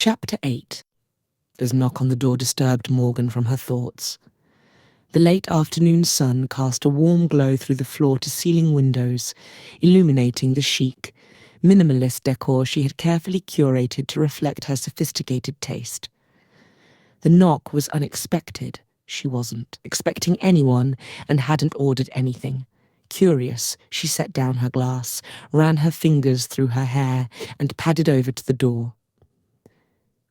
Chapter 8. As knock on the door disturbed Morgan from her thoughts. The late afternoon sun cast a warm glow through the floor-to-ceiling windows, illuminating the chic, minimalist decor she had carefully curated to reflect her sophisticated taste. The knock was unexpected. She wasn't expecting anyone and hadn't ordered anything. Curious, she set down her glass, ran her fingers through her hair, and padded over to the door.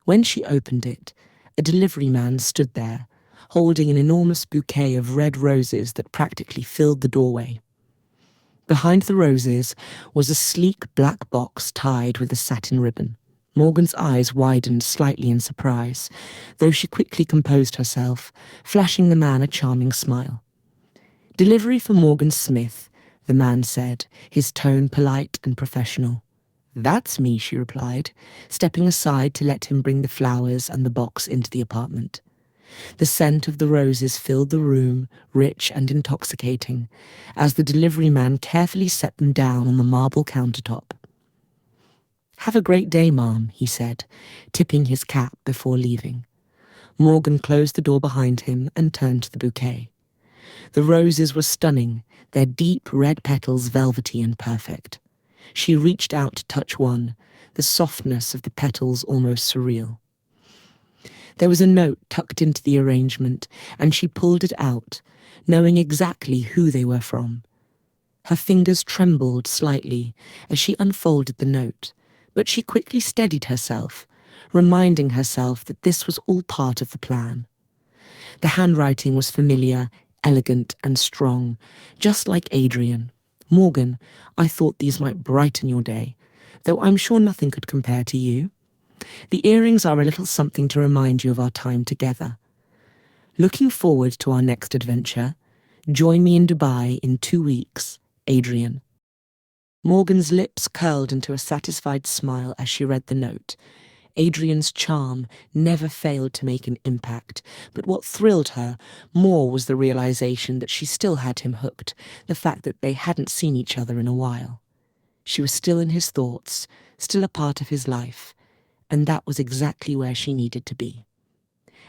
When she opened it, a delivery man stood there, holding an enormous bouquet of red roses that practically filled the doorway. Behind the roses was a sleek black box tied with a satin ribbon. Morgan's eyes widened slightly in surprise, though she quickly composed herself, flashing the man a charming smile. "Delivery for Morgan Smith," the man said, his tone polite and professional. "That's me," she replied, stepping aside to let him bring the flowers and the box into the apartment. The scent of the roses filled the room, rich and intoxicating, as the delivery man carefully set them down on the marble countertop. "Have a great day, Ma'am," he said, tipping his cap before leaving. Morgan closed the door behind him and turned to the bouquet. The roses were stunning, their deep red petals velvety and perfect. She reached out to touch one, the softness of the petals almost surreal. There was a note tucked into the arrangement, and she pulled it out, knowing exactly who they were from. Her fingers trembled slightly as she unfolded the note, but she quickly steadied herself, reminding herself that this was all part of the plan. The handwriting was familiar, elegant and strong, just like Adrian. "Morgan, I thought these might brighten your day, though I'm sure nothing could compare to you. The earrings are a little something to remind you of our time together. Looking forward to our next adventure. Join me in Dubai in 2 weeks, Adrian." Morgan's lips curled into a satisfied smile as she read the note. Adrian's charm never failed to make an impact, but what thrilled her more was the realization that she still had him hooked, the fact that they hadn't seen each other in a while. She was still in his thoughts, still a part of his life, and that was exactly where she needed to be.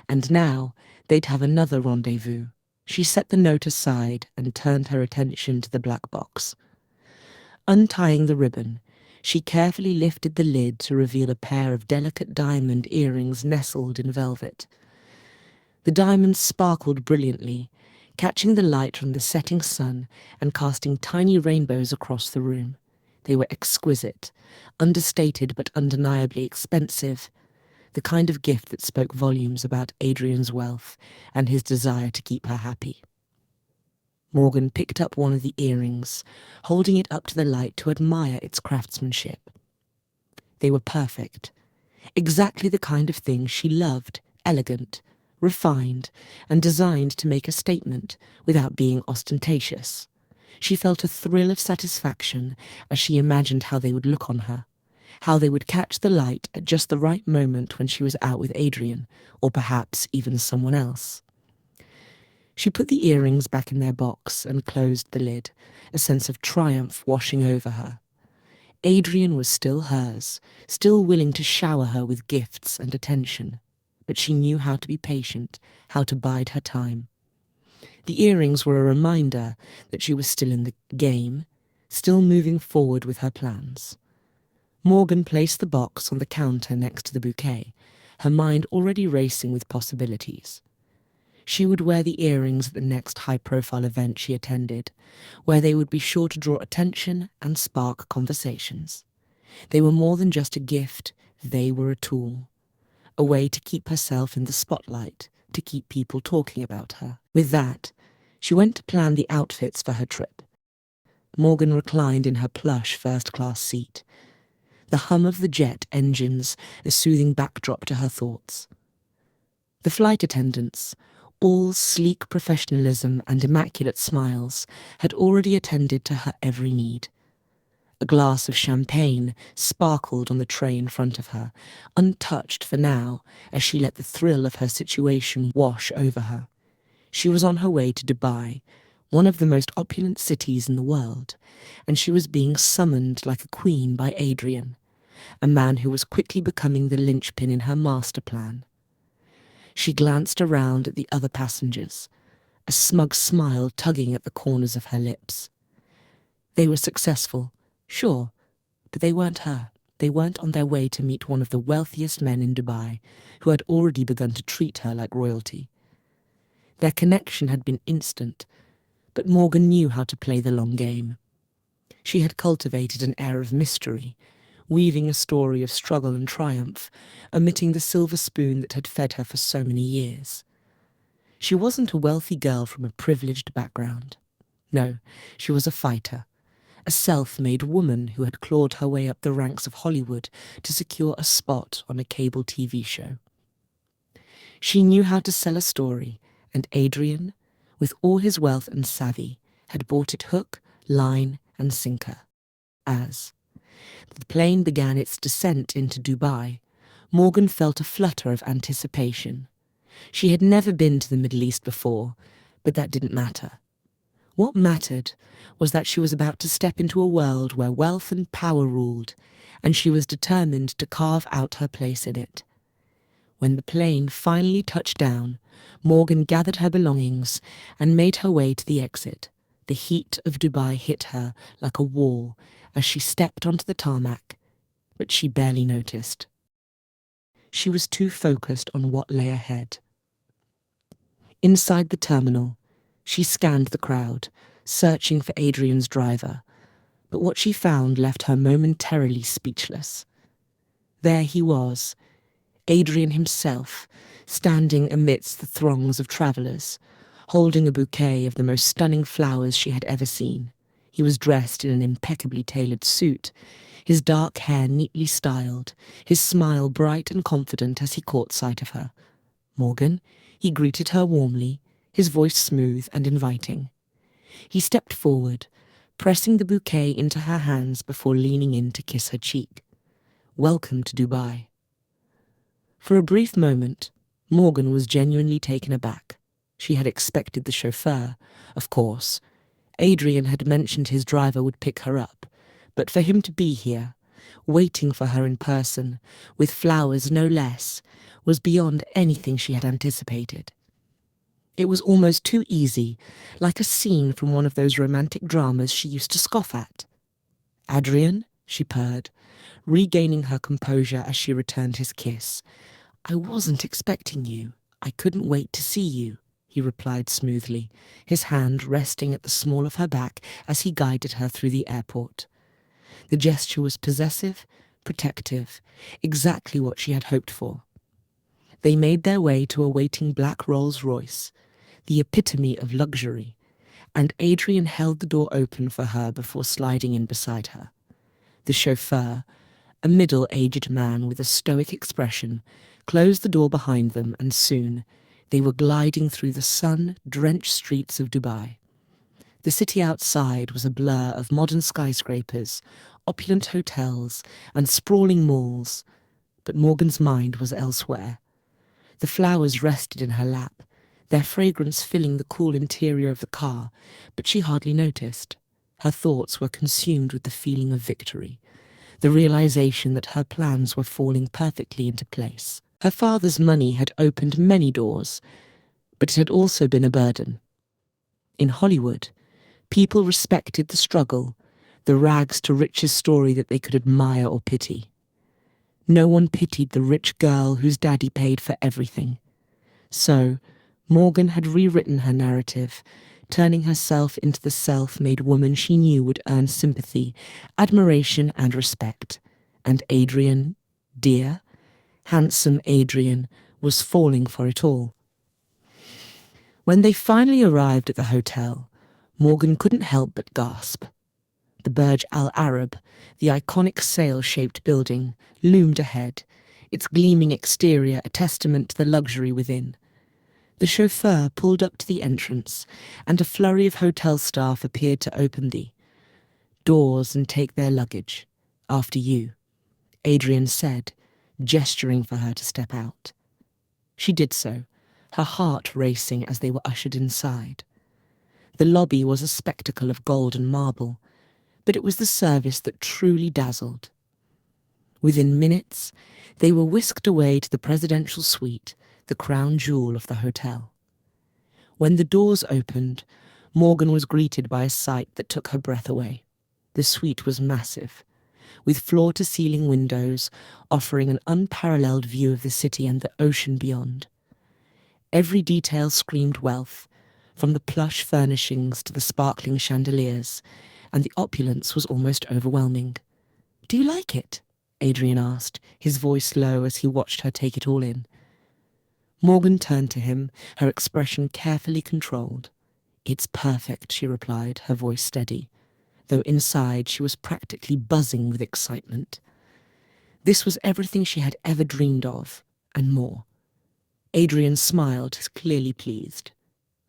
And now they'd have another rendezvous. She set the note aside and turned her attention to the black box. Untying the ribbon, she carefully lifted the lid to reveal a pair of delicate diamond earrings nestled in velvet. The diamonds sparkled brilliantly, catching the light from the setting sun and casting tiny rainbows across the room. They were exquisite, understated but undeniably expensive, the kind of gift that spoke volumes about Adrian's wealth and his desire to keep her happy. Morgan picked up one of the earrings, holding it up to the light to admire its craftsmanship. They were perfect, exactly the kind of thing she loved, elegant, refined, and designed to make a statement without being ostentatious. She felt a thrill of satisfaction as she imagined how they would look on her, how they would catch the light at just the right moment when she was out with Adrian, or perhaps even someone else. She put the earrings back in their box and closed the lid, a sense of triumph washing over her. Adrian was still hers, still willing to shower her with gifts and attention, but she knew how to be patient, how to bide her time. The earrings were a reminder that she was still in the game, still moving forward with her plans. Morgan placed the box on the counter next to the bouquet, her mind already racing with possibilities. She would wear the earrings at the next high-profile event she attended, where they would be sure to draw attention and spark conversations. They were more than just a gift, they were a tool, a way to keep herself in the spotlight, to keep people talking about her. With that, she went to plan the outfits for her trip. Morgan reclined in her plush first-class seat, the hum of the jet engines a soothing backdrop to her thoughts. The flight attendants, all sleek professionalism and immaculate smiles, had already attended to her every need. A glass of champagne sparkled on the tray in front of her, untouched for now as she let the thrill of her situation wash over her. She was on her way to Dubai, one of the most opulent cities in the world, and she was being summoned like a queen by Adrian. a man who was quickly becoming the linchpin in her master plan. She glanced around at the other passengers, a smug smile tugging at the corners of her lips. They were successful, sure, but they weren't her. They weren't on their way to meet one of the wealthiest men in Dubai, who had already begun to treat her like royalty. Their connection had been instant, but Morgan knew how to play the long game. She had cultivated an air of mystery, weaving a story of struggle and triumph, omitting the silver spoon that had fed her for so many years. She wasn't a wealthy girl from a privileged background. No, she was a fighter, a self-made woman who had clawed her way up the ranks of Hollywood to secure a spot on a cable TV show. She knew how to sell a story, and Adrian, with all his wealth and savvy, had bought it hook, line, and sinker. As the plane began its descent into Dubai, Morgan felt a flutter of anticipation. She had never been to the Middle East before, but that didn't matter. What mattered was that she was about to step into a world where wealth and power ruled, and she was determined to carve out her place in it. When the plane finally touched down, Morgan gathered her belongings and made her way to the exit. The heat of Dubai hit her like a wall as she stepped onto the tarmac, but she barely noticed. She was too focused on what lay ahead. Inside the terminal, she scanned the crowd, searching for Adrian's driver, but what she found left her momentarily speechless. There he was, Adrian himself, standing amidst the throngs of travellers, holding a bouquet of the most stunning flowers she had ever seen. He was dressed in an impeccably tailored suit, his dark hair neatly styled, his smile bright and confident as he caught sight of her. Morgan, he greeted her warmly, his voice smooth and inviting. He stepped forward, pressing the bouquet into her hands before leaning in to kiss her cheek. Welcome to Dubai. For a brief moment, Morgan was genuinely taken aback. She had expected the chauffeur, of course. Adrian had mentioned his driver would pick her up, but for him to be here, waiting for her in person, with flowers no less, was beyond anything she had anticipated. It was almost too easy, like a scene from one of those romantic dramas she used to scoff at. Adrian, she purred, regaining her composure as she returned his kiss. I wasn't expecting you. I couldn't wait to see you, he replied smoothly, his hand resting at the small of her back as he guided her through the airport. The gesture was possessive, protective, exactly what she had hoped for. They made their way to a waiting black Rolls-Royce, the epitome of luxury, and Adrian held the door open for her before sliding in beside her. The chauffeur, a middle-aged man with a stoic expression, closed the door behind them, and soon they were gliding through the sun-drenched streets of Dubai. The city outside was a blur of modern skyscrapers, opulent hotels, and sprawling malls, but Morgan's mind was elsewhere. The flowers rested in her lap, their fragrance filling the cool interior of the car, but she hardly noticed. Her thoughts were consumed with the feeling of victory, the realization that her plans were falling perfectly into place. Her father's money had opened many doors, but it had also been a burden. In Hollywood, people respected the struggle, the rags to riches story that they could admire or pity. No one pitied the rich girl whose daddy paid for everything. So, Morgan had rewritten her narrative, turning herself into the self-made woman she knew would earn sympathy, admiration, and respect. And Adrian, dear, handsome Adrian, was falling for it all. When they finally arrived at the hotel, Morgan couldn't help but gasp. The Burj Al Arab, the iconic sail-shaped building, loomed ahead, its gleaming exterior a testament to the luxury within. The chauffeur pulled up to the entrance, and a flurry of hotel staff appeared to open the doors and take their luggage. After you, Adrian said, gesturing for her to step out. She did so, her heart racing as they were ushered inside. The lobby was a spectacle of gold and marble, but it was the service that truly dazzled. Within minutes, they were whisked away to the presidential suite, the crown jewel of the hotel. When the doors opened, Morgan was greeted by a sight that took her breath away. The suite was massive, with floor-to-ceiling windows offering an unparalleled view of the city and the ocean beyond. Every detail screamed wealth, from the plush furnishings to the sparkling chandeliers, and the opulence was almost overwhelming. "Do you like it?" Adrian asked, his voice low as he watched her take it all in. Morgan turned to him, her expression carefully controlled. "It's perfect," she replied, her voice steady, though inside she was practically buzzing with excitement. This was everything she had ever dreamed of, and more. Adrian smiled, clearly pleased.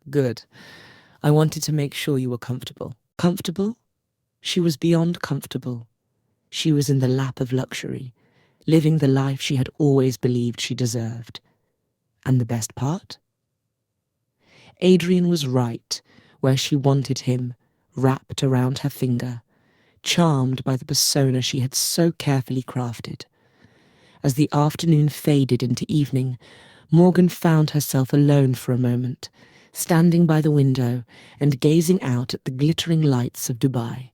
"Good. I wanted to make sure you were comfortable." Comfortable? She was beyond comfortable. She was in the lap of luxury, living the life she had always believed she deserved. And the best part? Adrian was right where she wanted him, wrapped around her finger, charmed by the persona she had so carefully crafted. As the afternoon faded into evening, Morgan found herself alone for a moment, standing by the window and gazing out at the glittering lights of Dubai.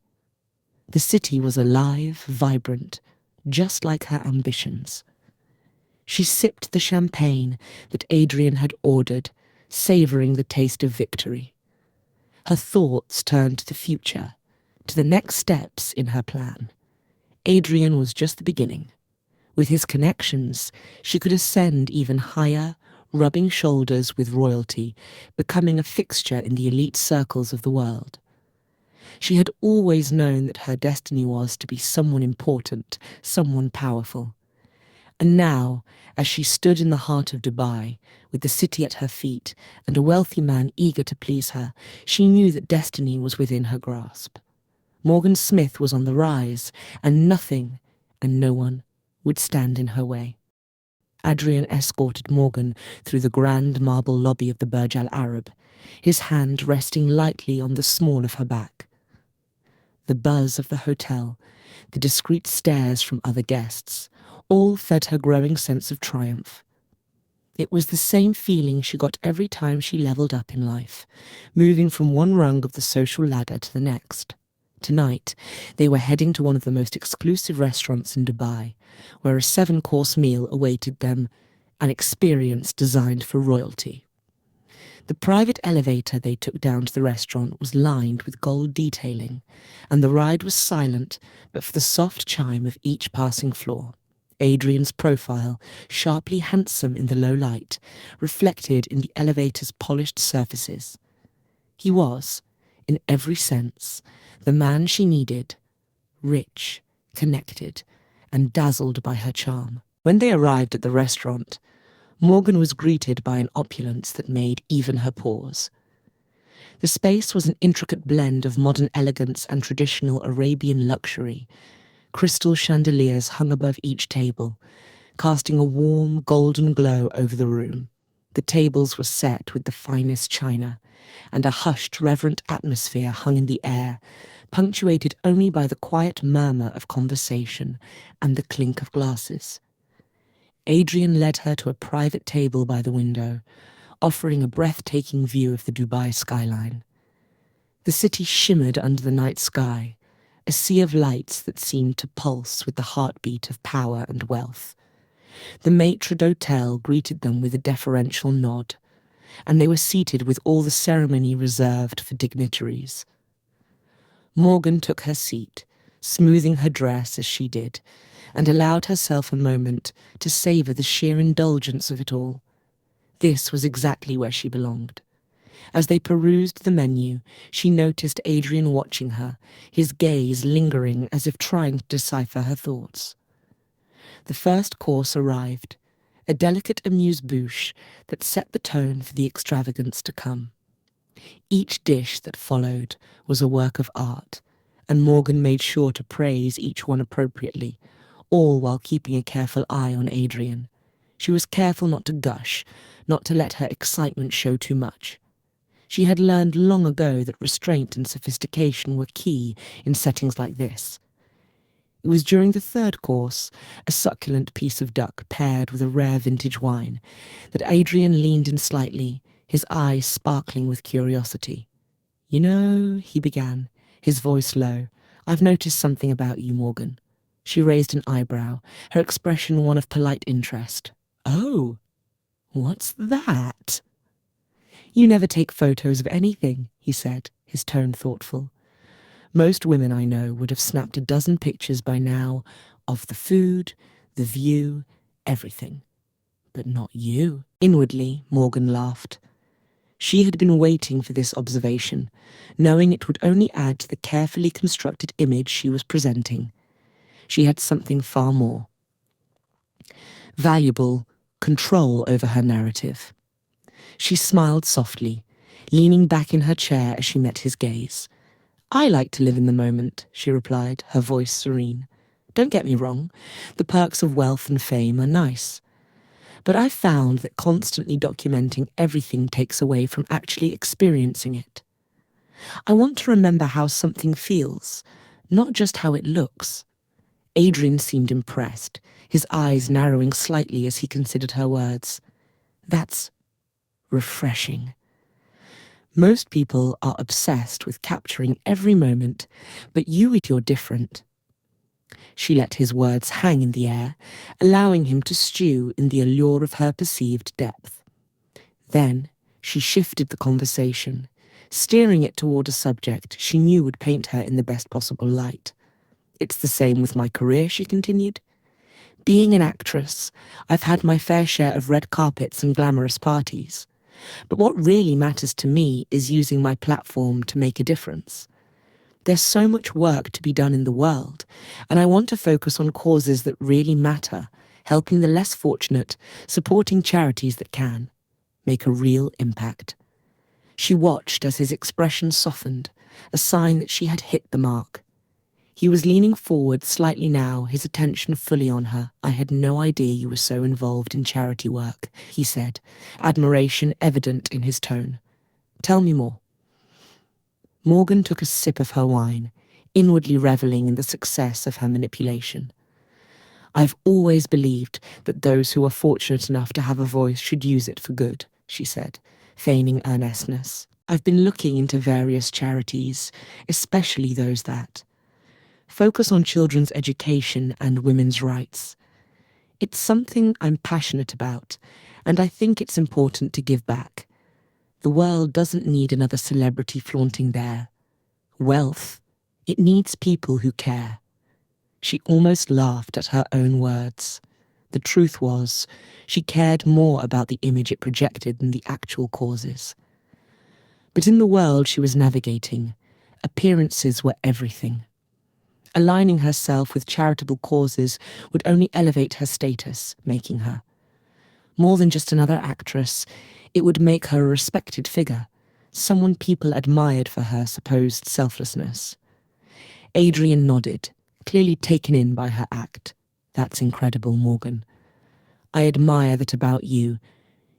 The city was alive, vibrant, just like her ambitions. She sipped the champagne that Adrian had ordered, savouring the taste of victory. Her thoughts turned to the future, to the next steps in her plan. Adrian was just the beginning. With his connections, she could ascend even higher, rubbing shoulders with royalty, becoming a fixture in the elite circles of the world. She had always known that her destiny was to be someone important, someone powerful. And now, as she stood in the heart of Dubai, with the city at her feet and a wealthy man eager to please her, she knew that destiny was within her grasp. Morgan Smith was on the rise, and nothing and no one would stand in her way. Adrian escorted Morgan through the grand marble lobby of the Burj Al Arab, his hand resting lightly on the small of her back. The buzz of the hotel, the discreet stares from other guests, all fed her growing sense of triumph. It was the same feeling she got every time she levelled up in life, moving from one rung of the social ladder to the next. Tonight, they were heading to one of the most exclusive restaurants in Dubai, where a 7-course meal awaited them, an experience designed for royalty. The private elevator they took down to the restaurant was lined with gold detailing, and the ride was silent but for the soft chime of each passing floor. Adrian's profile, sharply handsome in the low light, reflected in the elevator's polished surfaces. He was, in every sense, the man she needed, rich, connected, and dazzled by her charm. When they arrived at the restaurant, Morgan was greeted by an opulence that made even her pause. The space was an intricate blend of modern elegance and traditional Arabian luxury. Crystal chandeliers hung above each table, casting a warm, golden glow over the room. The tables were set with the finest china, and a hushed, reverent atmosphere hung in the air, punctuated only by the quiet murmur of conversation and the clink of glasses. Adrian led her to a private table by the window, offering a breathtaking view of the Dubai skyline. The city shimmered under the night sky, a sea of lights that seemed to pulse with the heartbeat of power and wealth. The maitre d'hotel greeted them with a deferential nod, and they were seated with all the ceremony reserved for dignitaries. Morgan took her seat, smoothing her dress as she did, and allowed herself a moment to savour the sheer indulgence of it all. This was exactly where she belonged. As they perused the menu, she noticed Adrian watching her, his gaze lingering as if trying to decipher her thoughts. The first course arrived, a delicate amuse-bouche that set the tone for the extravagance to come. Each dish that followed was a work of art, and Morgan made sure to praise each one appropriately, all while keeping a careful eye on Adrian. She was careful not to gush, not to let her excitement show too much. She had learned long ago that restraint and sophistication were key in settings like this. It was during the third course, a succulent piece of duck paired with a rare vintage wine, that Adrian leaned in slightly, his eyes sparkling with curiosity. "You know," he began, his voice low, "I've noticed something about you, Morgan." She raised an eyebrow, her expression one of polite interest. "Oh, what's that?" "You never take photos of anything," he said, his tone thoughtful. "Most women I know would have snapped a dozen pictures by now of the food, the view, everything. But not you." Inwardly, Morgan laughed. She had been waiting for this observation, knowing it would only add to the carefully constructed image she was presenting. She had something far more valuable: control over her narrative. She smiled softly, leaning back in her chair as she met his gaze. "I like to live in the moment," she replied, her voice serene. "Don't get me wrong, the perks of wealth and fame are nice. But I've found that constantly documenting everything takes away from actually experiencing it. I want to remember how something feels, not just how it looks." Adrian seemed impressed, his eyes narrowing slightly as he considered her words. "That's refreshing. Most people are obsessed with capturing every moment, but you're different." She let his words hang in the air, allowing him to stew in the allure of her perceived depth. Then she shifted the conversation, steering it toward a subject she knew would paint her in the best possible light. "It's the same with my career," she continued. "Being an actress, I've had my fair share of red carpets and glamorous parties. But what really matters to me is using my platform to make a difference. There's so much work to be done in the world, and I want to focus on causes that really matter, helping the less fortunate, supporting charities that can make a real impact." She watched as his expression softened, a sign that she had hit the mark. He was leaning forward slightly now, his attention fully on her. "I had no idea you were so involved in charity work," he said, admiration evident in his tone. "Tell me more." Morgan took a sip of her wine, inwardly reveling in the success of her manipulation. "I've always believed that those who are fortunate enough to have a voice should use it for good," she said, feigning earnestness. "I've been looking into various charities, especially those that focus on children's education and women's rights. It's something I'm passionate about, and I think it's important to give back. The world doesn't need another celebrity flaunting their wealth. It needs people who care." She almost laughed at her own words. The truth was, she cared more about the image it projected than the actual causes. But in the world she was navigating, appearances were everything. Aligning herself with charitable causes would only elevate her status, making her more than just another actress. It would make her a respected figure, someone people admired for her supposed selflessness. Adrian nodded, clearly taken in by her act. "That's incredible, Morgan. I admire that about you,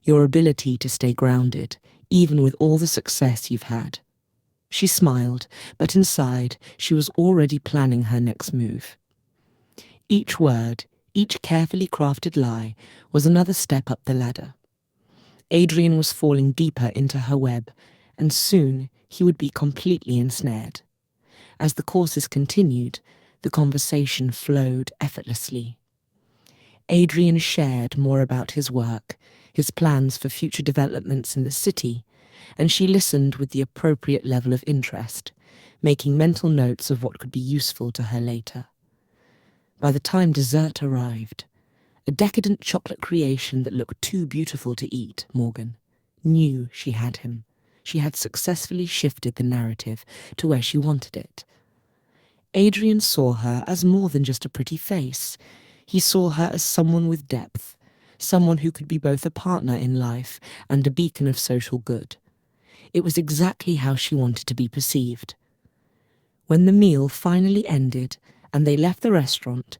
your ability to stay grounded, even with all the success you've had." She smiled, but inside she was already planning her next move. Each word, each carefully crafted lie, was another step up the ladder. Adrian was falling deeper into her web, and soon he would be completely ensnared. As the courses continued, the conversation flowed effortlessly. Adrian shared more about his work, his plans for future developments in the city, and she listened with the appropriate level of interest, making mental notes of what could be useful to her later. By the time dessert arrived, a decadent chocolate creation that looked too beautiful to eat, Morgan knew she had him. She had successfully shifted the narrative to where she wanted it. Adrian saw her as more than just a pretty face. He saw her as someone with depth, someone who could be both a partner in life and a beacon of social good. It was exactly how she wanted to be perceived. When the meal finally ended and they left the restaurant,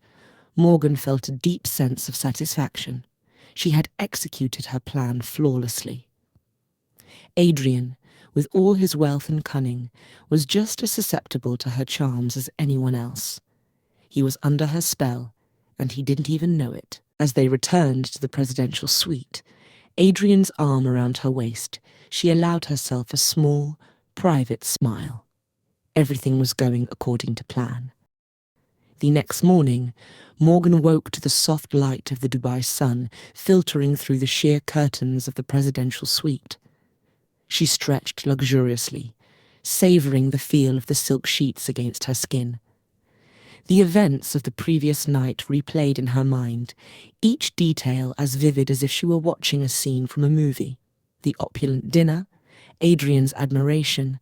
Morgan felt a deep sense of satisfaction. She had executed her plan flawlessly. Adrian, with all his wealth and cunning, was just as susceptible to her charms as anyone else. He was under her spell, and he didn't even know it. As they returned to the presidential suite, Adrian's arm around her waist, she allowed herself a small, private smile. Everything was going according to plan. The next morning, Morgan woke to the soft light of the Dubai sun filtering through the sheer curtains of the presidential suite. She stretched luxuriously, savouring the feel of the silk sheets against her skin. The events of the previous night replayed in her mind, each detail as vivid as if she were watching a scene from a movie. The opulent dinner, Adrian's admiration,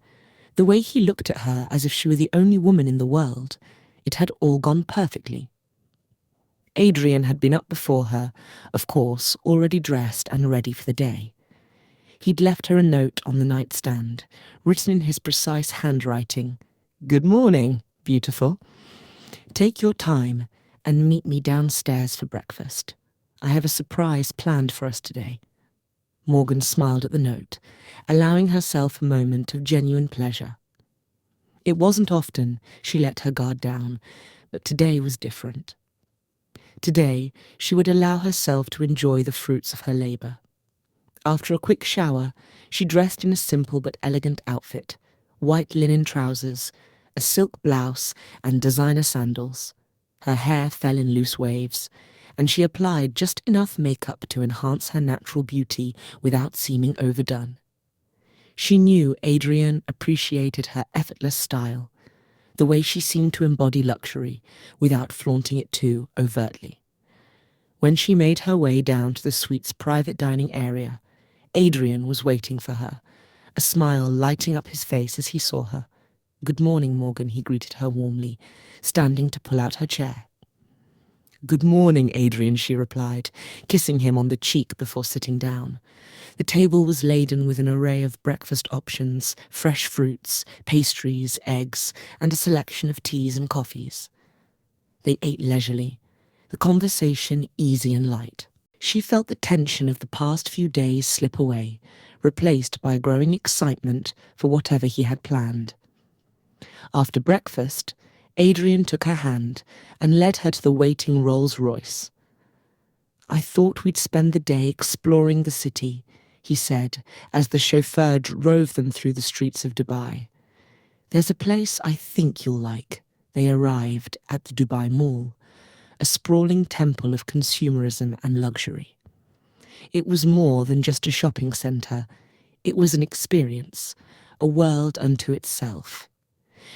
the way he looked at her as if she were the only woman in the world. It had all gone perfectly. Adrian had been up before her, of course, already dressed and ready for the day. He'd left her a note on the nightstand, written in his precise handwriting. "Good morning, beautiful. Take your time and meet me downstairs for breakfast. I have a surprise planned for us today." Morgan smiled at the note, allowing herself a moment of genuine pleasure. It wasn't often she let her guard down, but today was different. Today, she would allow herself to enjoy the fruits of her labour. After a quick shower, she dressed in a simple but elegant outfit, white linen trousers, a silk blouse, and designer sandals. Her hair fell in loose waves, and she applied just enough makeup to enhance her natural beauty without seeming overdone. She knew Adrian appreciated her effortless style, the way she seemed to embody luxury without flaunting it too overtly. When she made her way down to the suite's private dining area, Adrian was waiting for her, a smile lighting up his face as he saw her. "Good morning, Morgan," he greeted her warmly, standing to pull out her chair. "Good morning, Adrian," she replied, kissing him on the cheek before sitting down. The table was laden with an array of breakfast options, fresh fruits, pastries, eggs, and a selection of teas and coffees. They ate leisurely, the conversation easy and light. She felt the tension of the past few days slip away, replaced by a growing excitement for whatever he had planned. After breakfast, Adrian took her hand and led her to the waiting Rolls-Royce. "I thought we'd spend the day exploring the city," he said, as the chauffeur drove them through the streets of Dubai. "There's a place I think you'll like." They arrived at the Dubai Mall, a sprawling temple of consumerism and luxury. It was more than just a shopping centre. It was an experience, a world unto itself.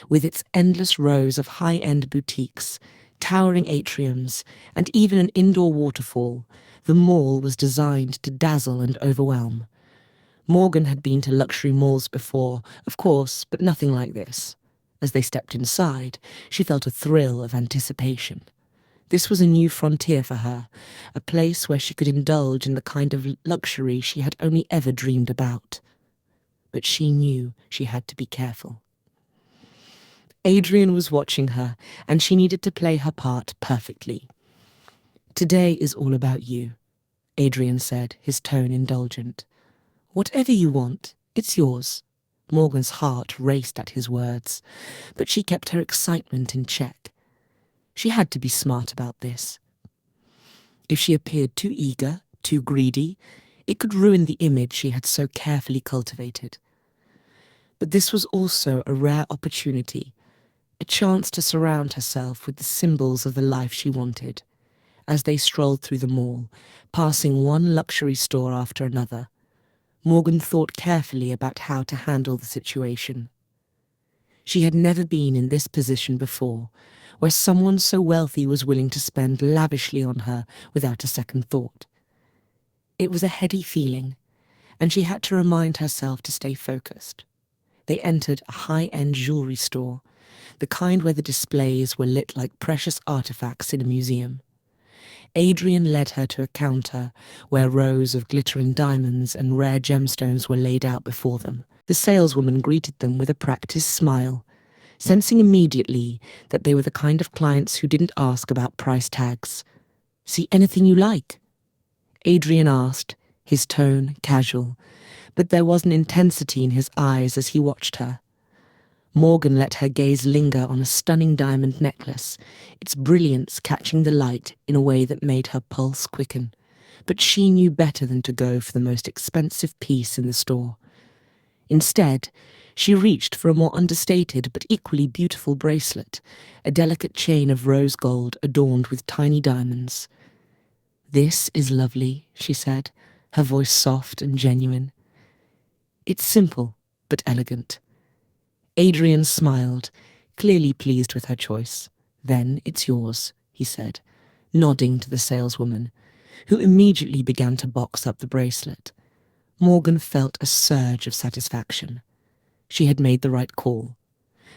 With its endless rows of high-end boutiques, towering atriums, and even an indoor waterfall, the mall was designed to dazzle and overwhelm. Morgan had been to luxury malls before, of course, but nothing like this. As they stepped inside, she felt a thrill of anticipation. This was a new frontier for her, a place where she could indulge in the kind of luxury she had only ever dreamed about. But she knew she had to be careful. Adrian was watching her, and she needed to play her part perfectly. "Today is all about you," Adrian said, his tone indulgent. "Whatever you want, it's yours." Morgan's heart raced at his words, but she kept her excitement in check. She had to be smart about this. If she appeared too eager, too greedy, it could ruin the image she had so carefully cultivated. But this was also a rare opportunity, a chance to surround herself with the symbols of the life she wanted. As they strolled through the mall, passing one luxury store after another, Morgan thought carefully about how to handle the situation. She had never been in this position before, where someone so wealthy was willing to spend lavishly on her without a second thought. It was a heady feeling, and she had to remind herself to stay focused. They entered a high-end jewellery store, the kind where the displays were lit like precious artifacts in a museum. Adrian led her to a counter where rows of glittering diamonds and rare gemstones were laid out before them. The saleswoman greeted them with a practiced smile, sensing immediately that they were the kind of clients who didn't ask about price tags. "See anything you like?" Adrian asked, his tone casual, but there was an intensity in his eyes as he watched her. Morgan let her gaze linger on a stunning diamond necklace, its brilliance catching the light in a way that made her pulse quicken. But she knew better than to go for the most expensive piece in the store. Instead, she reached for a more understated but equally beautiful bracelet, a delicate chain of rose gold adorned with tiny diamonds. "This is lovely," she said, her voice soft and genuine. "It's simple, but elegant." Adrian smiled, clearly pleased with her choice. "Then it's yours," he said, nodding to the saleswoman, who immediately began to box up the bracelet. Morgan felt a surge of satisfaction. She had made the right call.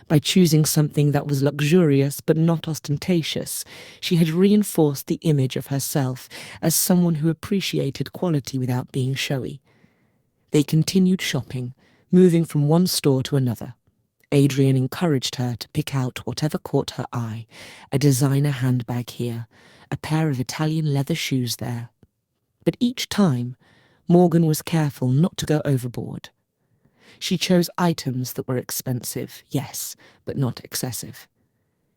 By choosing something that was luxurious but not ostentatious, she had reinforced the image of herself as someone who appreciated quality without being showy. They continued shopping, moving from one store to another. Adrian encouraged her to pick out whatever caught her eye, a designer handbag here, a pair of Italian leather shoes there. But each time, Morgan was careful not to go overboard. She chose items that were expensive, yes, but not excessive.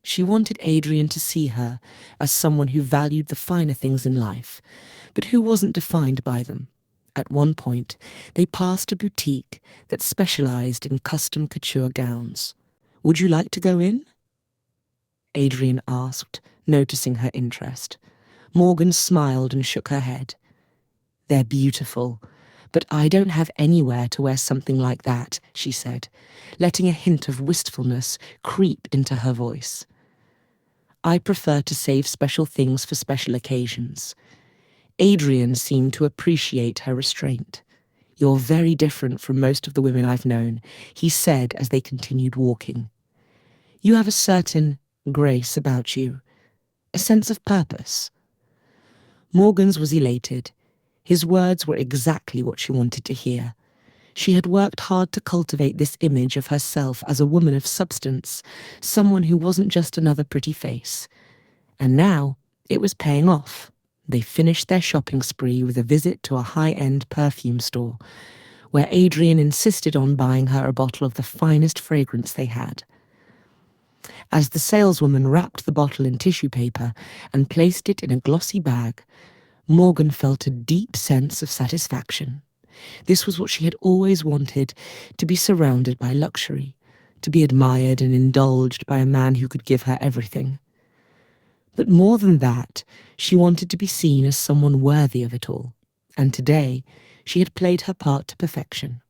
She wanted Adrian to see her as someone who valued the finer things in life, but who wasn't defined by them. At one point, they passed a boutique that specialized in custom couture gowns. "Would you like to go in?" Adrian asked, noticing her interest. Morgan smiled and shook her head. "They're beautiful, but I don't have anywhere to wear something like that," she said, letting a hint of wistfulness creep into her voice. "I prefer to save special things for special occasions." Adrian seemed to appreciate her restraint. "You're very different from most of the women I've known," he said as they continued walking. "You have a certain grace about you, a sense of purpose." Morgan's was elated. His words were exactly what she wanted to hear. She had worked hard to cultivate this image of herself as a woman of substance, someone who wasn't just another pretty face. And now it was paying off. They finished their shopping spree with a visit to a high-end perfume store, where Adrian insisted on buying her a bottle of the finest fragrance they had. As the saleswoman wrapped the bottle in tissue paper and placed it in a glossy bag, Morgan felt a deep sense of satisfaction. This was what she had always wanted, to be surrounded by luxury, to be admired and indulged by a man who could give her everything. But more than that, she wanted to be seen as someone worthy of it all, and today she had played her part to perfection.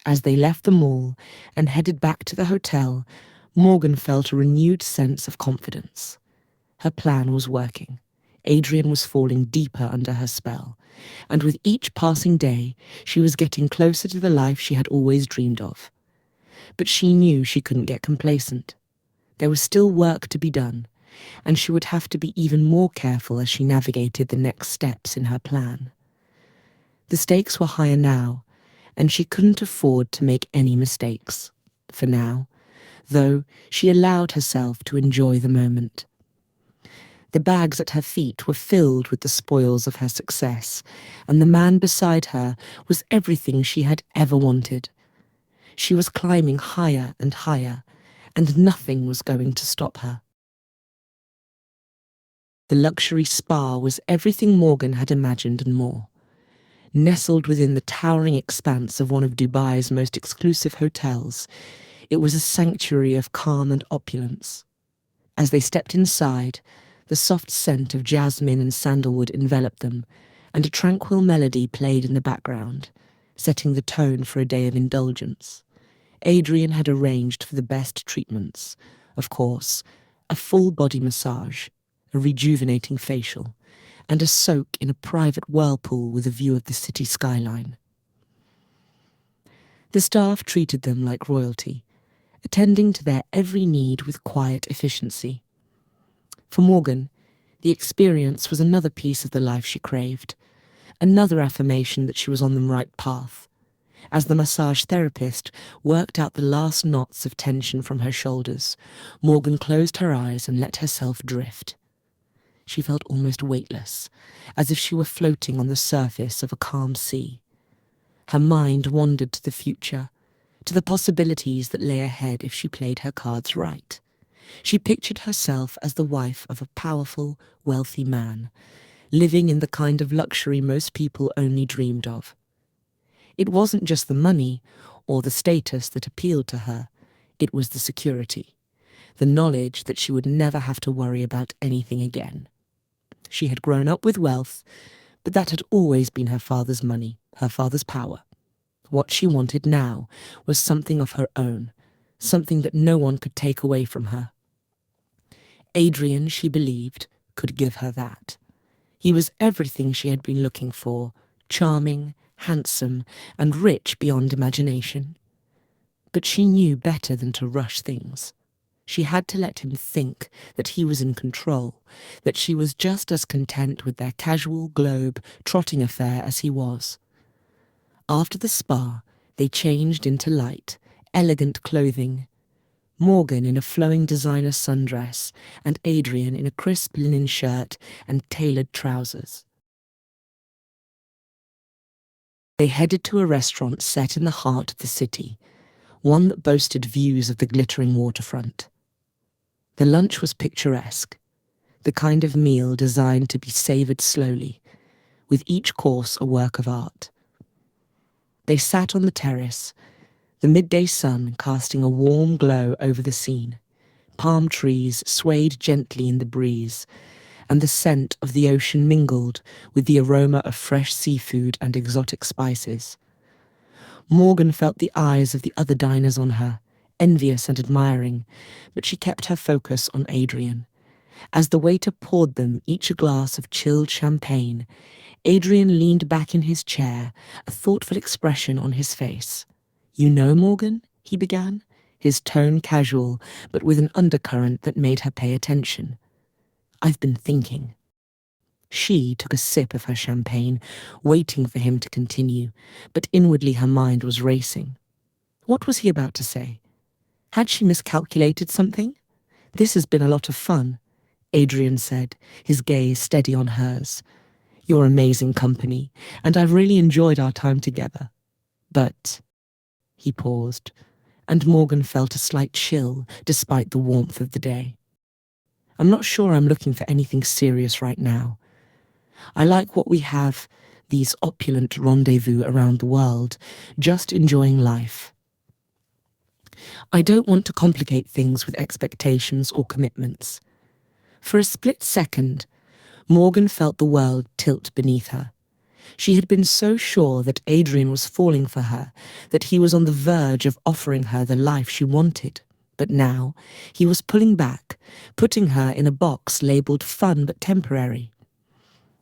As they left the mall and headed back to the hotel, Morgan felt a renewed sense of confidence. Her plan was working. Adrian was falling deeper under her spell, and with each passing day, she was getting closer to the life she had always dreamed of. But she knew she couldn't get complacent. There was still work to be done, and she would have to be even more careful as she navigated the next steps in her plan. The stakes were higher now, and she couldn't afford to make any mistakes. For now, though, she allowed herself to enjoy the moment. The bags at her feet were filled with the spoils of her success, and the man beside her was everything she had ever wanted. She was climbing higher and higher, and nothing was going to stop her. The luxury spa was everything Morgan had imagined and more. Nestled within the towering expanse of one of Dubai's most exclusive hotels, it was a sanctuary of calm and opulence. As they stepped inside, the soft scent of jasmine and sandalwood enveloped them, and a tranquil melody played in the background, setting the tone for a day of indulgence. Adrian had arranged for the best treatments, of course, a full body massage, a rejuvenating facial, and a soak in a private whirlpool with a view of the city skyline. The staff treated them like royalty, attending to their every need with quiet efficiency. For Morgan, the experience was another piece of the life she craved, another affirmation that she was on the right path. As the massage therapist worked out the last knots of tension from her shoulders, Morgan closed her eyes and let herself drift. She felt almost weightless, as if she were floating on the surface of a calm sea. Her mind wandered to the future, to the possibilities that lay ahead if she played her cards right. She pictured herself as the wife of a powerful, wealthy man, living in the kind of luxury most people only dreamed of. It wasn't just the money or the status that appealed to her, it was the security, the knowledge that she would never have to worry about anything again. She had grown up with wealth, but that had always been her father's money, her father's power. What she wanted now was something of her own, something that no one could take away from her. Adrian, she believed, could give her that. He was everything she had been looking for, charming, handsome, and rich beyond imagination. But she knew better than to rush things. She had to let him think that he was in control, that she was just as content with their casual globe trotting affair as he was. After the spa, they changed into light, elegant clothing. Morgan in a flowing designer sundress, and Adrian in a crisp linen shirt and tailored trousers. They headed to a restaurant set in the heart of the city, one that boasted views of the glittering waterfront. The lunch was picturesque, the kind of meal designed to be savoured slowly, with each course a work of art. They sat on the terrace, the midday sun casting a warm glow over the scene. Palm trees swayed gently in the breeze, and the scent of the ocean mingled with the aroma of fresh seafood and exotic spices. Morgan felt the eyes of the other diners on her, envious and admiring, but she kept her focus on Adrian. As the waiter poured them each a glass of chilled champagne, Adrian leaned back in his chair, a thoughtful expression on his face. "You know, Morgan?" he began, his tone casual, but with an undercurrent that made her pay attention. "I've been thinking." She took a sip of her champagne, waiting for him to continue, but inwardly her mind was racing. What was he about to say? Had she miscalculated something? "This has been a lot of fun," Adrian said, his gaze steady on hers. "You're amazing company, and I've really enjoyed our time together. But..." He paused, and Morgan felt a slight chill despite the warmth of the day. "I'm not sure I'm looking for anything serious right now. I like what we have, these opulent rendezvous around the world, just enjoying life. I don't want to complicate things with expectations or commitments." For a split second, Morgan felt the world tilt beneath her. She had been so sure that Adrian was falling for her, that he was on the verge of offering her the life she wanted. But now, he was pulling back, putting her in a box labelled fun but temporary.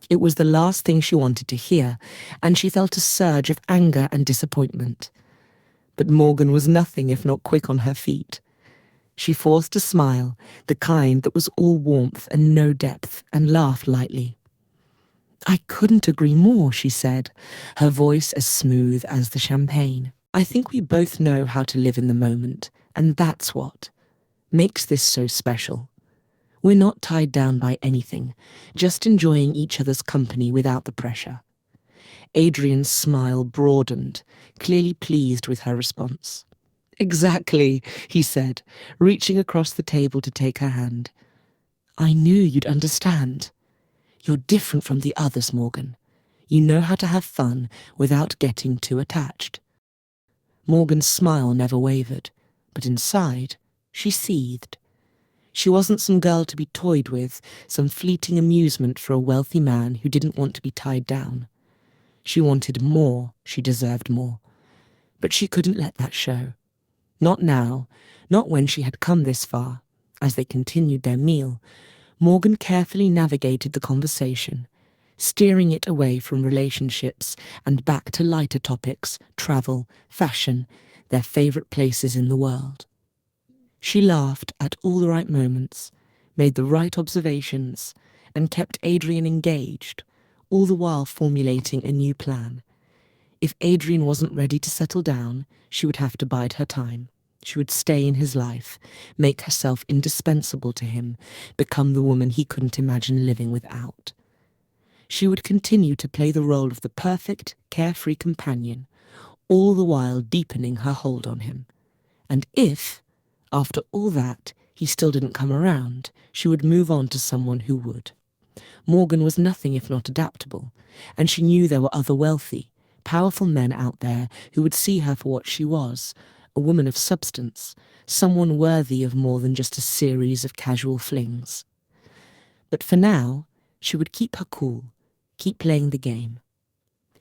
It was the last thing she wanted to hear, and she felt a surge of anger and disappointment. But Morgan was nothing if not quick on her feet. She forced a smile, the kind that was all warmth and no depth, and laughed lightly. "I couldn't agree more," she said, her voice as smooth as the champagne. "I think we both know how to live in the moment, and that's what makes this so special. We're not tied down by anything, just enjoying each other's company without the pressure." Adrian's smile broadened, clearly pleased with her response. "Exactly," he said, reaching across the table to take her hand. "I knew you'd understand. You're different from the others, Morgan. You know how to have fun without getting too attached." Morgan's smile never wavered, but inside, she seethed. She wasn't some girl to be toyed with, some fleeting amusement for a wealthy man who didn't want to be tied down. She wanted more, she deserved more. But she couldn't let that show. Not now, not when she had come this far. As they continued their meal, Morgan carefully navigated the conversation, steering it away from relationships and back to lighter topics, travel, fashion, their favourite places in the world. She laughed at all the right moments, made the right observations, and kept Adrian engaged, all the while formulating a new plan. If Adrian wasn't ready to settle down, she would have to bide her time. She would stay in his life, make herself indispensable to him, become the woman he couldn't imagine living without. She would continue to play the role of the perfect, carefree companion, all the while deepening her hold on him. And if, after all that, he still didn't come around, she would move on to someone who would. Morgan was nothing if not adaptable, and she knew there were other wealthy, powerful men out there who would see her for what she was, a woman of substance, someone worthy of more than just a series of casual flings. But for now, she would keep her cool, keep playing the game.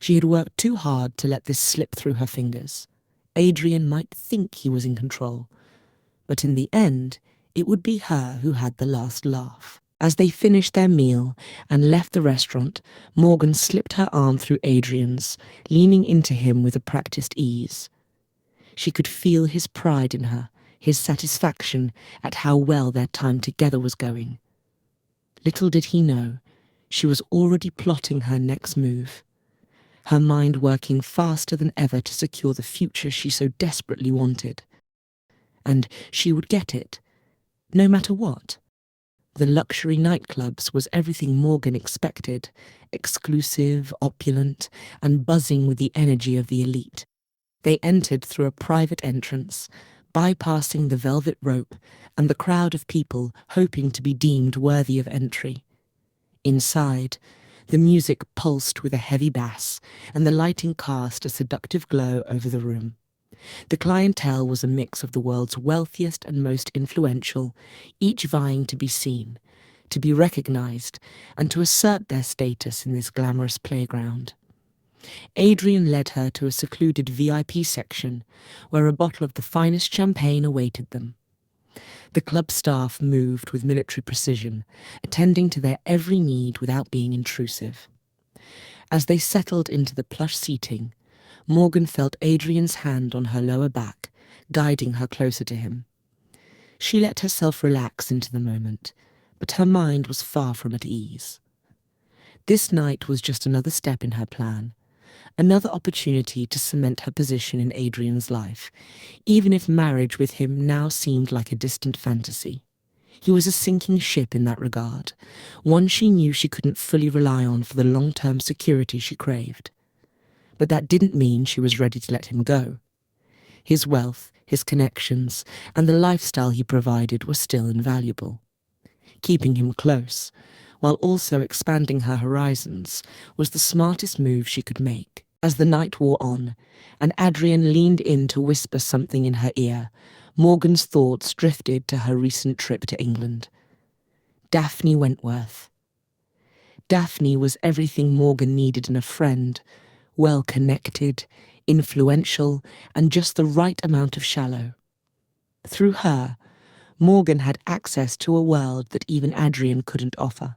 She had worked too hard to let this slip through her fingers. Adrian might think he was in control, but in the end, it would be her who had the last laugh. As they finished their meal and left the restaurant, Morgan slipped her arm through Adrian's, leaning into him with a practiced ease. She could feel his pride in her, his satisfaction at how well their time together was going. Little did he know, she was already plotting her next move, her mind working faster than ever to secure the future she so desperately wanted. And she would get it, no matter what. The luxury nightclubs was everything Morgan expected, exclusive, opulent, and buzzing with the energy of the elite. They entered through a private entrance, bypassing the velvet rope and the crowd of people hoping to be deemed worthy of entry. Inside, the music pulsed with a heavy bass, and the lighting cast a seductive glow over the room. The clientele was a mix of the world's wealthiest and most influential, each vying to be seen, to be recognized, and to assert their status in this glamorous playground. Adrian led her to a secluded VIP section, where a bottle of the finest champagne awaited them. The club staff moved with military precision, attending to their every need without being intrusive. As they settled into the plush seating, Morgan felt Adrian's hand on her lower back, guiding her closer to him. She let herself relax into the moment, but her mind was far from at ease. This night was just another step in her plan, another opportunity to cement her position in Adrian's life, even if marriage with him now seemed like a distant fantasy. He was a sinking ship in that regard, one she knew she couldn't fully rely on for the long-term security she craved. But that didn't mean she was ready to let him go. His wealth, his connections, and the lifestyle he provided were still invaluable. Keeping him close, while also expanding her horizons, was the smartest move she could make. As the night wore on, and Adrian leaned in to whisper something in her ear, Morgan's thoughts drifted to her recent trip to England. Daphne Wentworth. Daphne was everything Morgan needed in a friend, well-connected, influential, and just the right amount of shallow. Through her, Morgan had access to a world that even Adrian couldn't offer.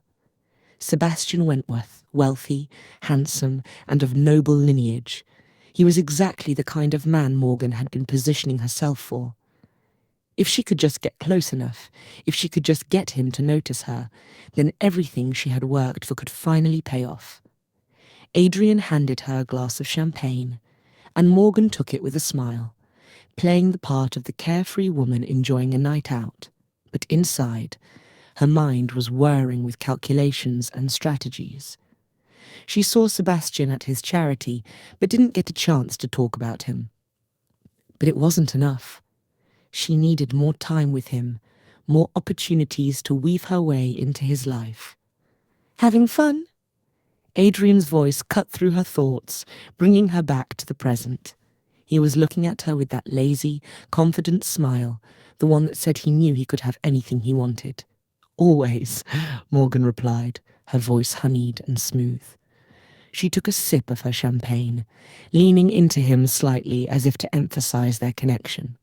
Sebastian Wentworth, wealthy, handsome, and of noble lineage. He was exactly the kind of man Morgan had been positioning herself for. If she could just get close enough, if she could just get him to notice her, then everything she had worked for could finally pay off. Adrian handed her a glass of champagne, and Morgan took it with a smile, playing the part of the carefree woman enjoying a night out. But inside, her mind was whirring with calculations and strategies. She saw Sebastian at his charity, but didn't get a chance to talk about him. But it wasn't enough. She needed more time with him, more opportunities to weave her way into his life. Having fun? Adrian's voice cut through her thoughts, bringing her back to the present. He was looking at her with that lazy, confident smile, the one that said he knew he could have anything he wanted. Always, Morgan replied, her voice honeyed and smooth. She took a sip of her champagne, leaning into him slightly as if to emphasize their connection.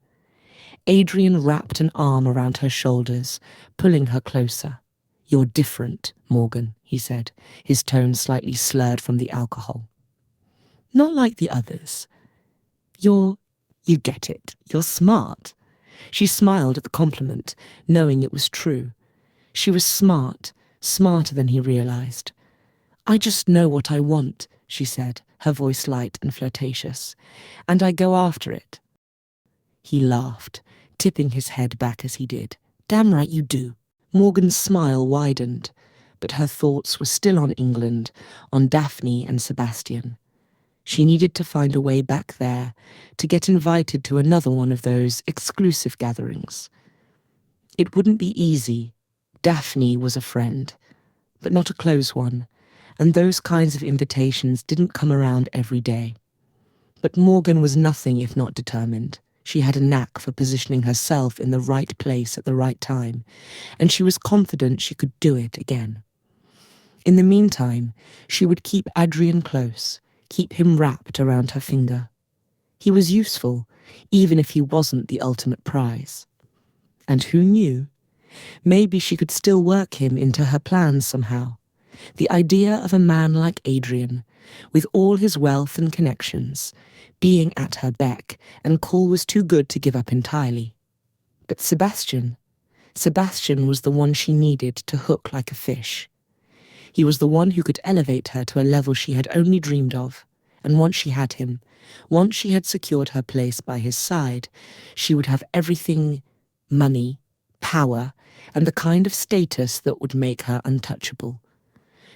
Adrian wrapped an arm around her shoulders, pulling her closer. "You're different, Morgan," he said, his tone slightly slurred from the alcohol. "Not like the others. You get it. You're smart." She smiled at the compliment, knowing it was true. She was smart, smarter than he realized. "I just know what I want," she said, her voice light and flirtatious, "and I go after it." He laughed, tipping his head back as he did. "Damn right you do." Morgan's smile widened, but her thoughts were still on England, on Daphne and Sebastian. She needed to find a way back there to get invited to another one of those exclusive gatherings. It wouldn't be easy. Daphne was a friend, but not a close one, and those kinds of invitations didn't come around every day. But Morgan was nothing if not determined. She had a knack for positioning herself in the right place at the right time, and she was confident she could do it again. In the meantime, she would keep Adrian close, keep him wrapped around her finger. He was useful, even if he wasn't the ultimate prize. And who knew? Maybe she could still work him into her plans somehow. The idea of a man like Adrian, with all his wealth and connections, being at her beck and call was too good to give up entirely. But Sebastian was the one she needed to hook like a fish. He was the one who could elevate her to a level she had only dreamed of, and once she had him, once she had secured her place by his side, she would have everything: money, power, and the kind of status that would make her untouchable.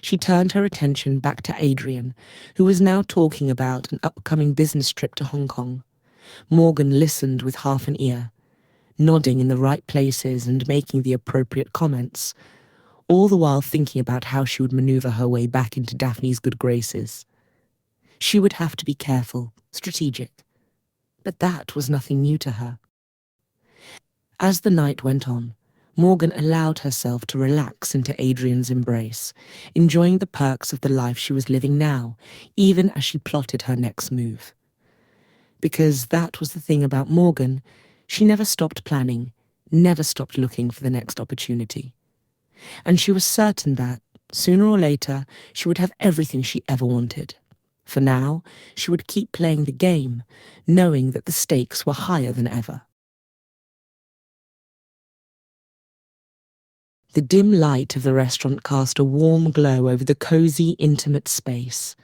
She turned her attention back to Adrian, who was now talking about an upcoming business trip to Hong Kong. Morgan listened with half an ear, nodding in the right places and making the appropriate comments, all the while thinking about how she would maneuver her way back into Daphne's good graces. She would have to be careful, strategic, but that was nothing new to her. As the night went on, Morgan allowed herself to relax into Adrian's embrace, enjoying the perks of the life she was living now, even as she plotted her next move. Because that was the thing about Morgan, she never stopped planning, never stopped looking for the next opportunity. And she was certain that, sooner or later, she would have everything she ever wanted. For now, she would keep playing the game, knowing that the stakes were higher than ever. The dim light of the restaurant cast a warm glow over the cozy, intimate space.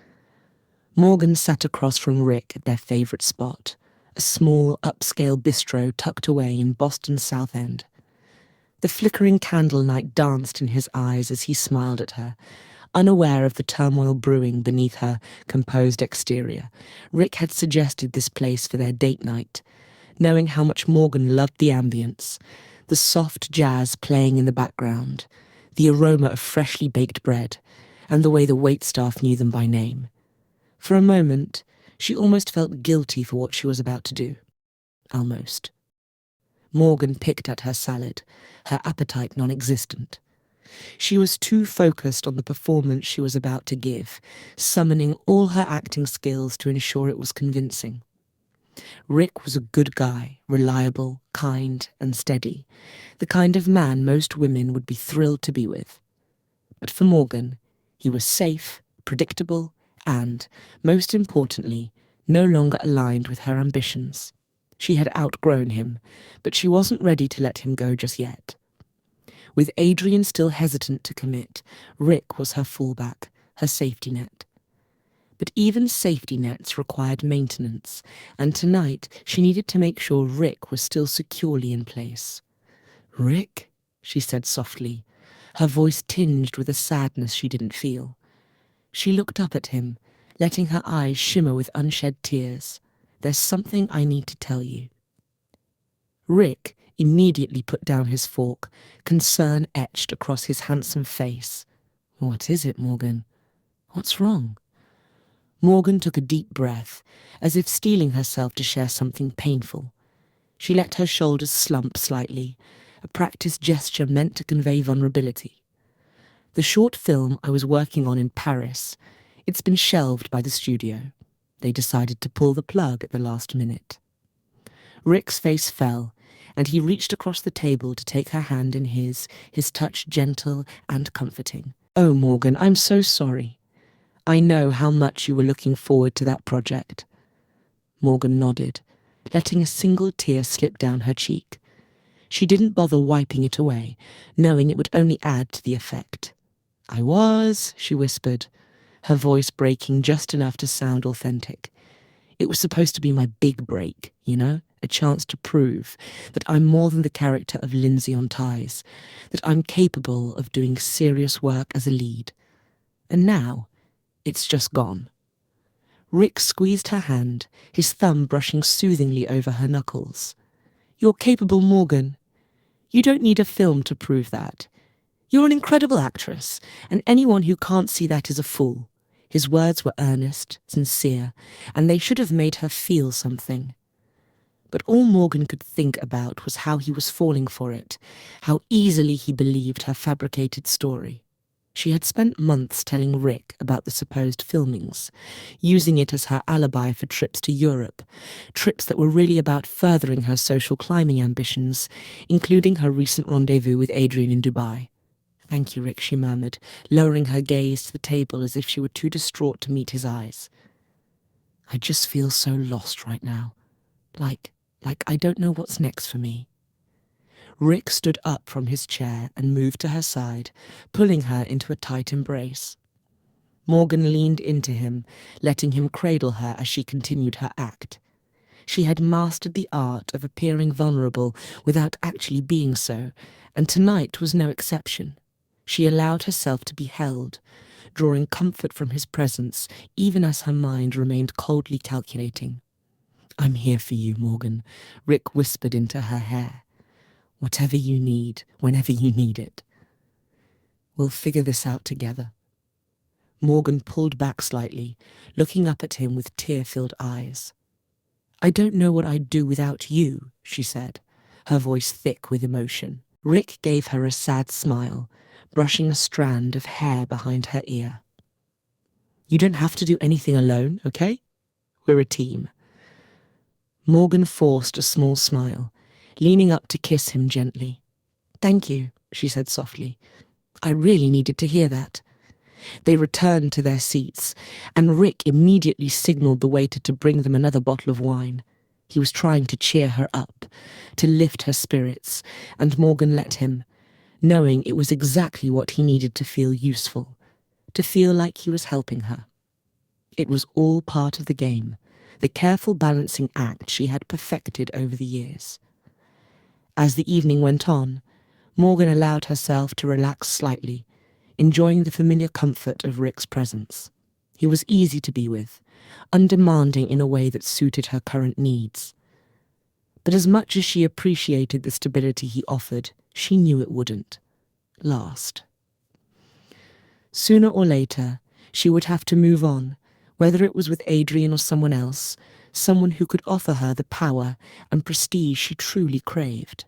Morgan sat across from Rick at their favourite spot, a small, upscale bistro tucked away in Boston's South End. The flickering candle light danced in his eyes as he smiled at her, unaware of the turmoil brewing beneath her composed exterior. Rick had suggested this place for their date night, knowing how much Morgan loved the ambience, the soft jazz playing in the background, the aroma of freshly baked bread, and the way the waitstaff knew them by name. For a moment, she almost felt guilty for what she was about to do. Almost. Morgan picked at her salad, her appetite non-existent. She was too focused on the performance she was about to give, summoning all her acting skills to ensure it was convincing. Rick was a good guy, reliable, kind, and steady, the kind of man most women would be thrilled to be with. But for Morgan, he was safe, predictable, and, most importantly, no longer aligned with her ambitions. She had outgrown him, but she wasn't ready to let him go just yet. With Adrian still hesitant to commit, Rick was her fallback, her safety net. But even safety nets required maintenance, and tonight she needed to make sure Rick was still securely in place. "Rick," she said softly, her voice tinged with a sadness she didn't feel. She looked up at him, letting her eyes shimmer with unshed tears. "There's something I need to tell you." Rick immediately put down his fork, concern etched across his handsome face. "What is it, Morgan? What's wrong?" Morgan took a deep breath, as if steeling herself to share something painful. She let her shoulders slump slightly, a practiced gesture meant to convey vulnerability. "The short film I was working on in Paris, it's been shelved by the studio. They decided to pull the plug at the last minute." Rick's face fell, and he reached across the table to take her hand in his touch gentle and comforting. "Oh, Morgan, I'm so sorry. I know how much you were looking forward to that project." Morgan nodded, letting a single tear slip down her cheek. She didn't bother wiping it away, knowing it would only add to the effect. "I was," she whispered, her voice breaking just enough to sound authentic. "It was supposed to be my big break, you know? A chance to prove that I'm more than the character of Lindsay on Ties, that I'm capable of doing serious work as a lead. And now, it's just gone." Rick squeezed her hand, his thumb brushing soothingly over her knuckles. "You're capable, Morgan. You don't need a film to prove that. You're an incredible actress, and anyone who can't see that is a fool." His words were earnest, sincere, and they should have made her feel something. But all Morgan could think about was how he was falling for it, how easily he believed her fabricated story. She had spent months telling Rick about the supposed filmings, using it as her alibi for trips to Europe, trips that were really about furthering her social climbing ambitions, including her recent rendezvous with Adrian in Dubai. "Thank you, Rick," she murmured, lowering her gaze to the table as if she were too distraught to meet his eyes. "I just feel so lost right now. Like I don't know what's next for me." Rick stood up from his chair and moved to her side, pulling her into a tight embrace. Morgan leaned into him, letting him cradle her as she continued her act. She had mastered the art of appearing vulnerable without actually being so, and tonight was no exception. She allowed herself to be held, drawing comfort from his presence, even as her mind remained coldly calculating. "I'm here for you, Morgan," Rick whispered into her hair. "Whatever you need, whenever you need it. We'll figure this out together." Morgan pulled back slightly, looking up at him with tear-filled eyes. "I don't know what I'd do without you," she said, her voice thick with emotion. Rick gave her a sad smile, brushing a strand of hair behind her ear. "You don't have to do anything alone, okay? We're a team." Morgan forced a small smile, leaning up to kiss him gently. "Thank you," she said softly. "I really needed to hear that." They returned to their seats, and Rick immediately signaled the waiter to bring them another bottle of wine. He was trying to cheer her up, to lift her spirits, and Morgan let him, knowing it was exactly what he needed to feel useful, to feel like he was helping her. It was all part of the game, the careful balancing act she had perfected over the years. As the evening went on, Morgan allowed herself to relax slightly, enjoying the familiar comfort of Rick's presence. He was easy to be with, undemanding in a way that suited her current needs. But as much as she appreciated the stability he offered, she knew it wouldn't last. Sooner or later, she would have to move on, whether it was with Adrian or someone else, someone who could offer her the power and prestige she truly craved.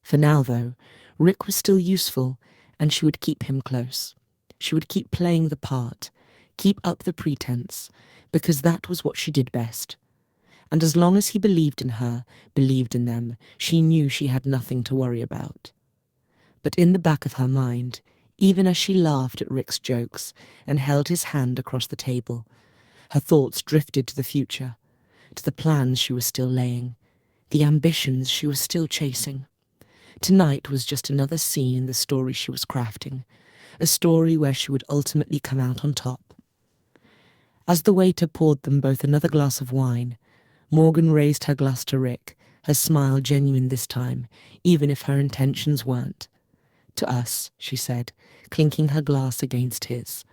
For now, though, Rick was still useful, and she would keep him close. She would keep playing the part, keep up the pretense, because that was what she did best. And as long as he believed in her, believed in them, she knew she had nothing to worry about. But in the back of her mind, even as she laughed at Rick's jokes and held his hand across the table, her thoughts drifted to the future, to the plans she was still laying, the ambitions she was still chasing. Tonight was just another scene in the story she was crafting, a story where she would ultimately come out on top. As the waiter poured them both another glass of wine, Morgan raised her glass to Rick, her smile genuine this time, even if her intentions weren't. "To us," she said, clinking her glass against his.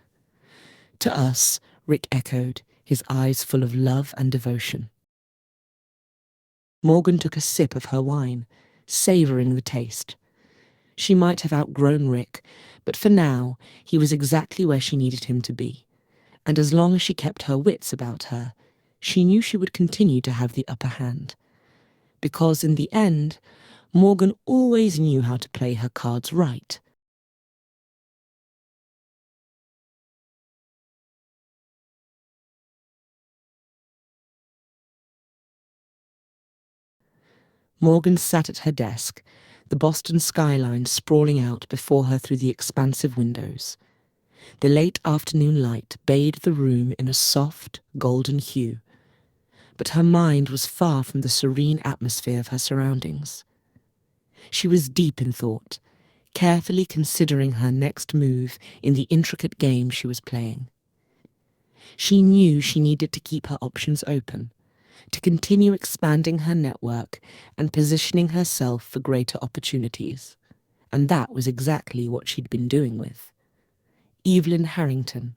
"To us," Rick echoed, his eyes full of love and devotion. Morgan took a sip of her wine, savouring the taste. She might have outgrown Rick, but for now, he was exactly where she needed him to be. And as long as she kept her wits about her, she knew she would continue to have the upper hand. Because in the end, Morgan always knew how to play her cards right. Morgan sat at her desk, the Boston skyline sprawling out before her through the expansive windows. The late afternoon light bathed the room in a soft, golden hue, but her mind was far from the serene atmosphere of her surroundings. She was deep in thought, carefully considering her next move in the intricate game she was playing. She knew she needed to keep her options open, to continue expanding her network and positioning herself for greater opportunities. And that was exactly what she'd been doing with Evelyn Harrington.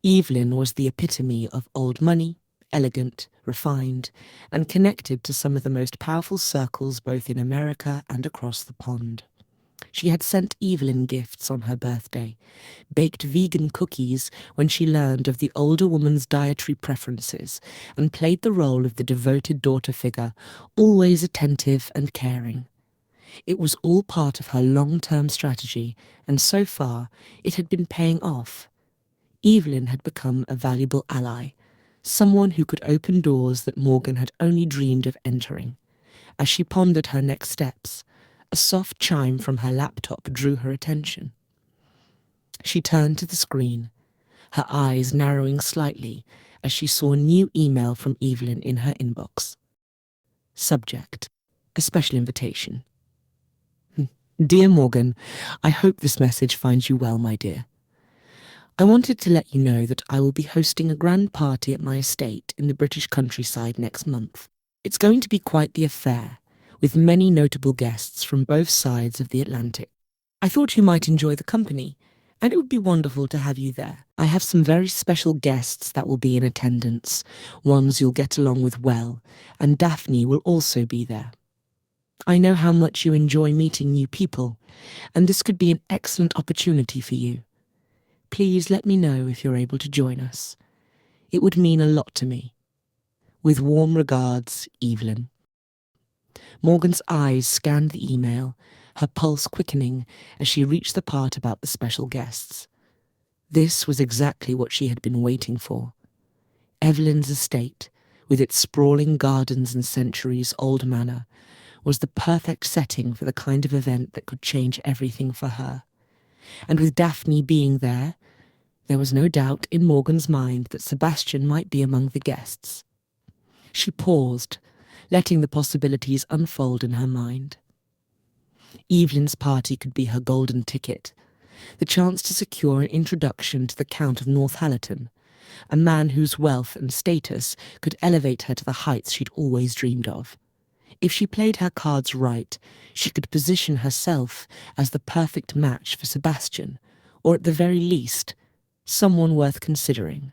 Evelyn was the epitome of old money, elegant, refined, and connected to some of the most powerful circles both in America and across the pond. She had sent Evelyn gifts on her birthday, baked vegan cookies when she learned of the older woman's dietary preferences, and played the role of the devoted daughter figure, always attentive and caring. It was all part of her long-term strategy, and so far it had been paying off. Evelyn had become a valuable ally, someone who could open doors that Morgan had only dreamed of entering. As she pondered her next steps, a soft chime from her laptop drew her attention. She turned to the screen, her eyes narrowing slightly as she saw a new email from Evelyn in her inbox. Subject: a special invitation. Dear Morgan, I hope this message finds you well, my dear. I wanted to let you know that I will be hosting a grand party at my estate in the British countryside next month. It's going to be quite the affair, with many notable guests from both sides of the Atlantic. I thought you might enjoy the company, and it would be wonderful to have you there. I have some very special guests that will be in attendance, ones you'll get along with well, and Daphne will also be there. I know how much you enjoy meeting new people, and this could be an excellent opportunity for you. Please let me know if you're able to join us. It would mean a lot to me. With warm regards, Evelyn. Morgan's eyes scanned the email, her pulse quickening as she reached the part about the special guests. This was exactly what she had been waiting for. Evelyn's estate, with its sprawling gardens and centuries-old manor, was the perfect setting for the kind of event that could change everything for her. And with Daphne being there was no doubt in Morgan's mind that Sebastian might be among the guests. She paused, letting the possibilities unfold in her mind. Evelyn's party could be her golden ticket, the chance to secure an introduction to the Count of Northallerton, a man whose wealth and status could elevate her to the heights she'd always dreamed of. If she played her cards right, she could position herself as the perfect match for Sebastian, or at the very least, someone worth considering.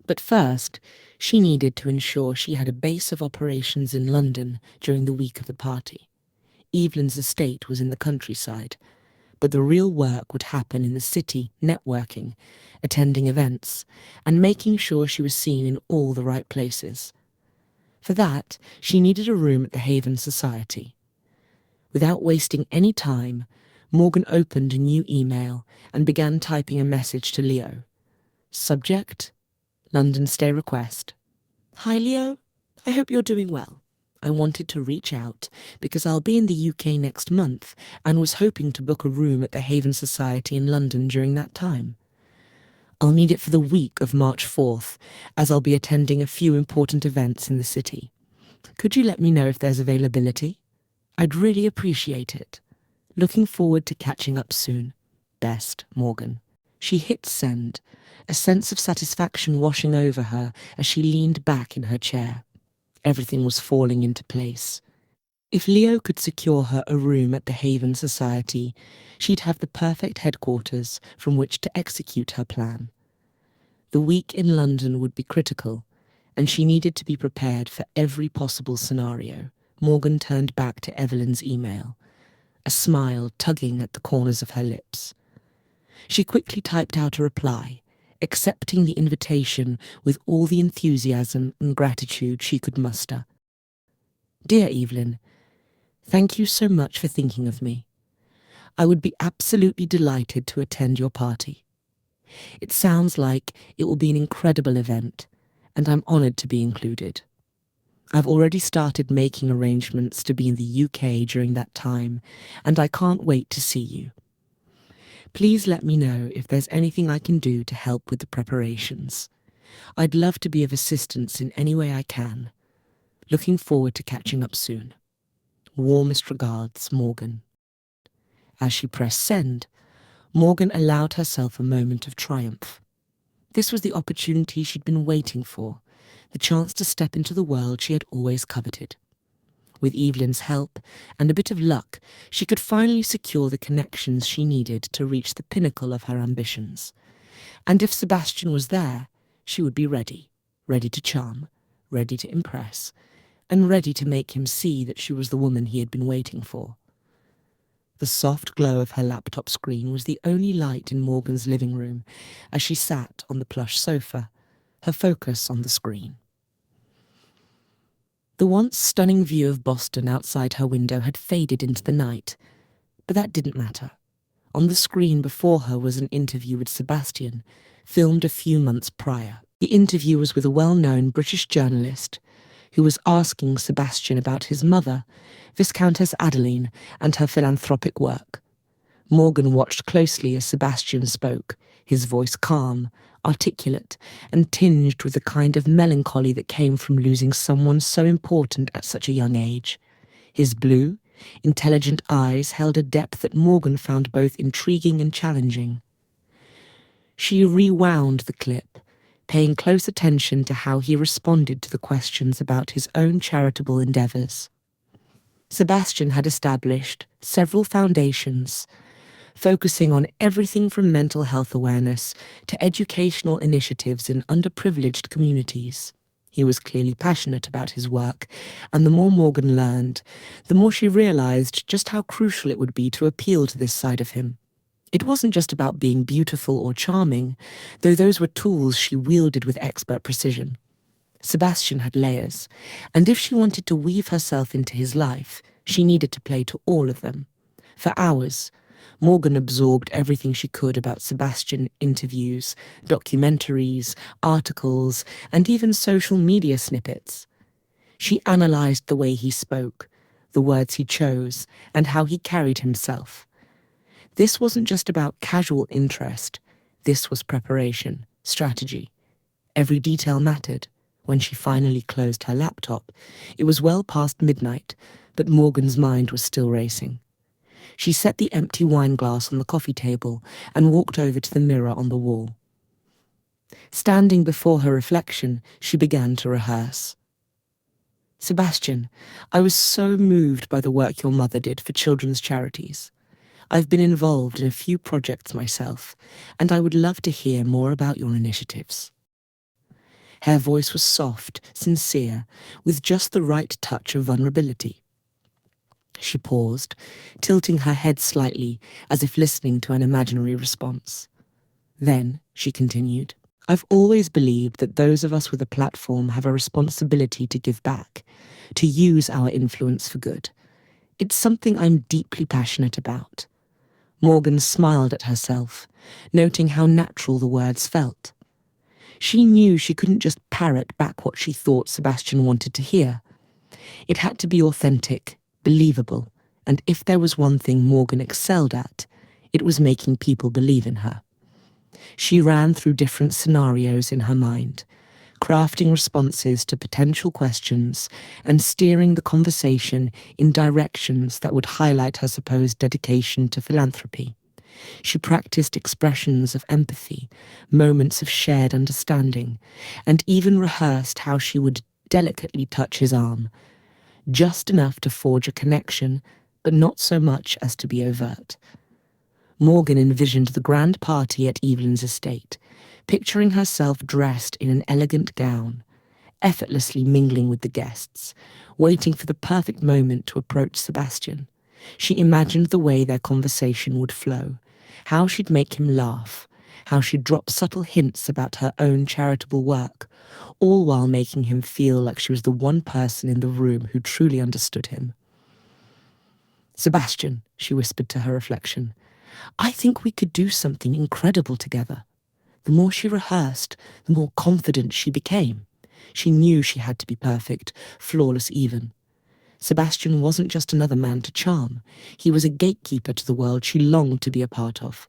But first, she needed to ensure she had a base of operations in London during the week of the party. Evelyn's estate was in the countryside, but the real work would happen in the city, networking, attending events, and making sure she was seen in all the right places. For that, she needed a room at the Haven Society. Without wasting any time, Morgan opened a new email and began typing a message to Leo. Subject: London stay request. Hi Leo, I hope you're doing well. I wanted to reach out because I'll be in the UK next month and was hoping to book a room at the Haven Society in London during that time. I'll need it for the week of March 4th, as I'll be attending a few important events in the city. Could you let me know if there's availability? I'd really appreciate it. Looking forward to catching up soon. Best, Morgan. She hit send, a sense of satisfaction washing over her as she leaned back in her chair. Everything was falling into place. If Leo could secure her a room at the Haven Society, she'd have the perfect headquarters from which to execute her plan. The week in London would be critical, and she needed to be prepared for every possible scenario. Morgan turned back to Evelyn's email, a smile tugging at the corners of her lips. She quickly typed out a reply, accepting the invitation with all the enthusiasm and gratitude she could muster. Dear Evelyn, thank you so much for thinking of me. I would be absolutely delighted to attend your party. It sounds like it will be an incredible event, and I'm honoured to be included. I've already started making arrangements to be in the UK during that time, and I can't wait to see you. Please let me know if there's anything I can do to help with the preparations. I'd love to be of assistance in any way I can. Looking forward to catching up soon. Warmest regards, Morgan. As she pressed send, Morgan allowed herself a moment of triumph. This was the opportunity she'd been waiting for, the chance to step into the world she had always coveted. With Evelyn's help and a bit of luck, she could finally secure the connections she needed to reach the pinnacle of her ambitions. And if Sebastian was there, she would be ready, ready to charm, ready to impress, and ready to make him see that she was the woman he had been waiting for. The soft glow of her laptop screen was the only light in Morgan's living room as she sat on the plush sofa, her focus on the screen. The once stunning view of Boston outside her window had faded into the night, but that didn't matter. On the screen before her was an interview with Sebastian, filmed a few months prior. The interview was with a well-known British journalist who was asking Sebastian about his mother, Viscountess Adeline, and her philanthropic work. Morgan watched closely as Sebastian spoke, his voice calm, articulate, and tinged with the kind of melancholy that came from losing someone so important at such a young age. His blue, intelligent eyes held a depth that Morgan found both intriguing and challenging. She rewound the clip, paying close attention to how he responded to the questions about his own charitable endeavours. Sebastian had established several foundations, focusing on everything from mental health awareness to educational initiatives in underprivileged communities. He was clearly passionate about his work, and the more Morgan learned, the more she realised just how crucial it would be to appeal to this side of him. It wasn't just about being beautiful or charming, though those were tools she wielded with expert precision. Sebastian had layers, and if she wanted to weave herself into his life, she needed to play to all of them. For hours, Morgan absorbed everything she could about Sebastian: interviews, documentaries, articles, and even social media snippets. She analysed the way he spoke, the words he chose, and how he carried himself. This wasn't just about casual interest. This was preparation, strategy. Every detail mattered. When she finally closed her laptop, it was well past midnight, but Morgan's mind was still racing. She set the empty wine glass on the coffee table and walked over to the mirror on the wall. Standing before her reflection, she began to rehearse. "Sebastian, I was so moved by the work your mother did for children's charities. I've been involved in a few projects myself, and I would love to hear more about your initiatives." Her voice was soft, sincere, with just the right touch of vulnerability. She paused, tilting her head slightly, as if listening to an imaginary response. Then, she continued, "I've always believed that those of us with a platform have a responsibility to give back, to use our influence for good. It's something I'm deeply passionate about." Morgan smiled at herself, noting how natural the words felt. She knew she couldn't just parrot back what she thought Sebastian wanted to hear. It had to be authentic, believable, and if there was one thing Morgan excelled at, it was making people believe in her. She ran through different scenarios in her mind, crafting responses to potential questions and steering the conversation in directions that would highlight her supposed dedication to philanthropy. She practiced expressions of empathy, moments of shared understanding, and even rehearsed how she would delicately touch his arm, just enough to forge a connection, but not so much as to be overt. Morgan envisioned the grand party at Evelyn's estate, picturing herself dressed in an elegant gown, effortlessly mingling with the guests, waiting for the perfect moment to approach Sebastian. She imagined the way their conversation would flow, how she'd make him laugh, how she'd drop subtle hints about her own charitable work, all while making him feel like she was the one person in the room who truly understood him. "Sebastian," she whispered to her reflection, "I think we could do something incredible together." The more she rehearsed, the more confident she became. She knew she had to be perfect, flawless even. Sebastian wasn't just another man to charm. He was a gatekeeper to the world she longed to be a part of.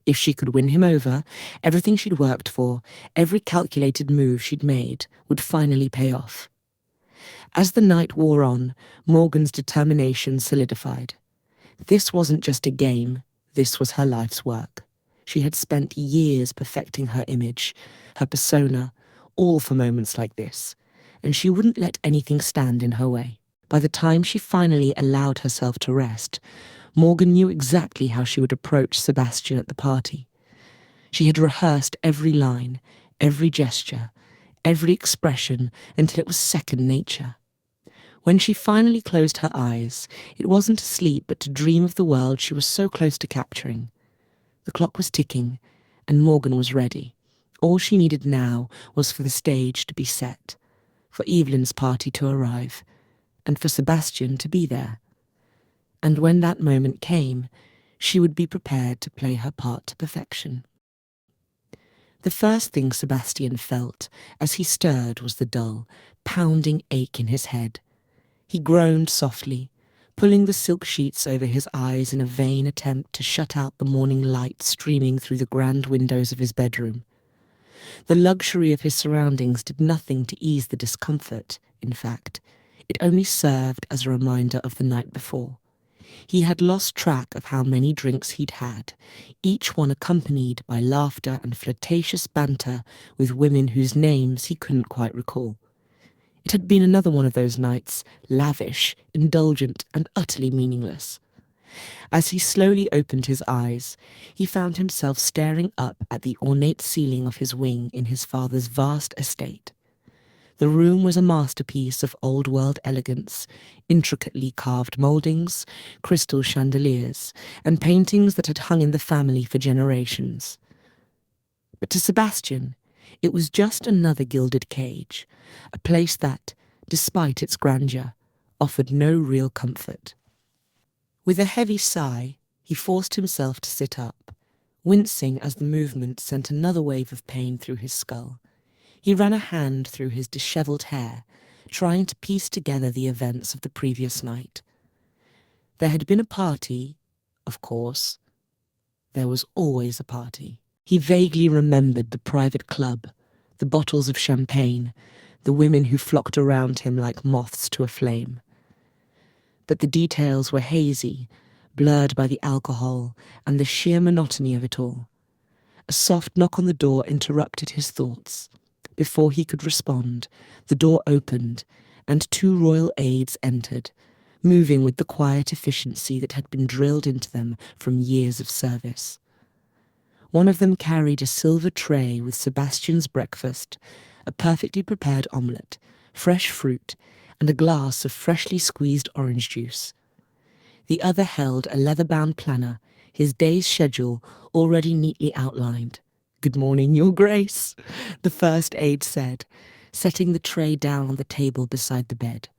If she could win him over, everything she'd worked for, every calculated move she'd made, would finally pay off. As the night wore on, Morgan's determination solidified. This wasn't just a game, this was her life's work. She had spent years perfecting her image, her persona, all for moments like this, and she wouldn't let anything stand in her way. By the time she finally allowed herself to rest, Morgan knew exactly how she would approach Sebastian at the party. She had rehearsed every line, every gesture, every expression until it was second nature. When she finally closed her eyes, it wasn't to sleep but to dream of the world she was so close to capturing. The clock was ticking, and Morgan was ready. All she needed now was for the stage to be set, for Evelyn's party to arrive, and for Sebastian to be there. And when that moment came, she would be prepared to play her part to perfection. The first thing Sebastian felt as he stirred was the dull, pounding ache in his head. He groaned softly, pulling the silk sheets over his eyes in a vain attempt to shut out the morning light streaming through the grand windows of his bedroom. The luxury of his surroundings did nothing to ease the discomfort, in fact. It only served as a reminder of the night before. He had lost track of how many drinks he'd had, each one accompanied by laughter and flirtatious banter with women whose names he couldn't quite recall. It had been another one of those nights, lavish, indulgent, and utterly meaningless. As he slowly opened his eyes, he found himself staring up at the ornate ceiling of his wing in his father's vast estate. The room was a masterpiece of old-world elegance, intricately carved mouldings, crystal chandeliers, and paintings that had hung in the family for generations. But to Sebastian, it was just another gilded cage, a place that, despite its grandeur, offered no real comfort. With a heavy sigh, he forced himself to sit up, wincing as the movement sent another wave of pain through his skull. He ran a hand through his dishevelled hair, trying to piece together the events of the previous night. There had been a party, of course. There was always a party. He vaguely remembered the private club, the bottles of champagne, the women who flocked around him like moths to a flame. But the details were hazy, blurred by the alcohol and the sheer monotony of it all. A soft knock on the door interrupted his thoughts. Before he could respond, the door opened, and 2 royal aides entered, moving with the quiet efficiency that had been drilled into them from years of service. One of them carried a silver tray with Sebastian's breakfast, a perfectly prepared omelette, fresh fruit, and a glass of freshly squeezed orange juice. The other held a leather-bound planner, his day's schedule already neatly outlined. "Good morning, Your Grace," the first aide said, setting the tray down on the table beside the bed.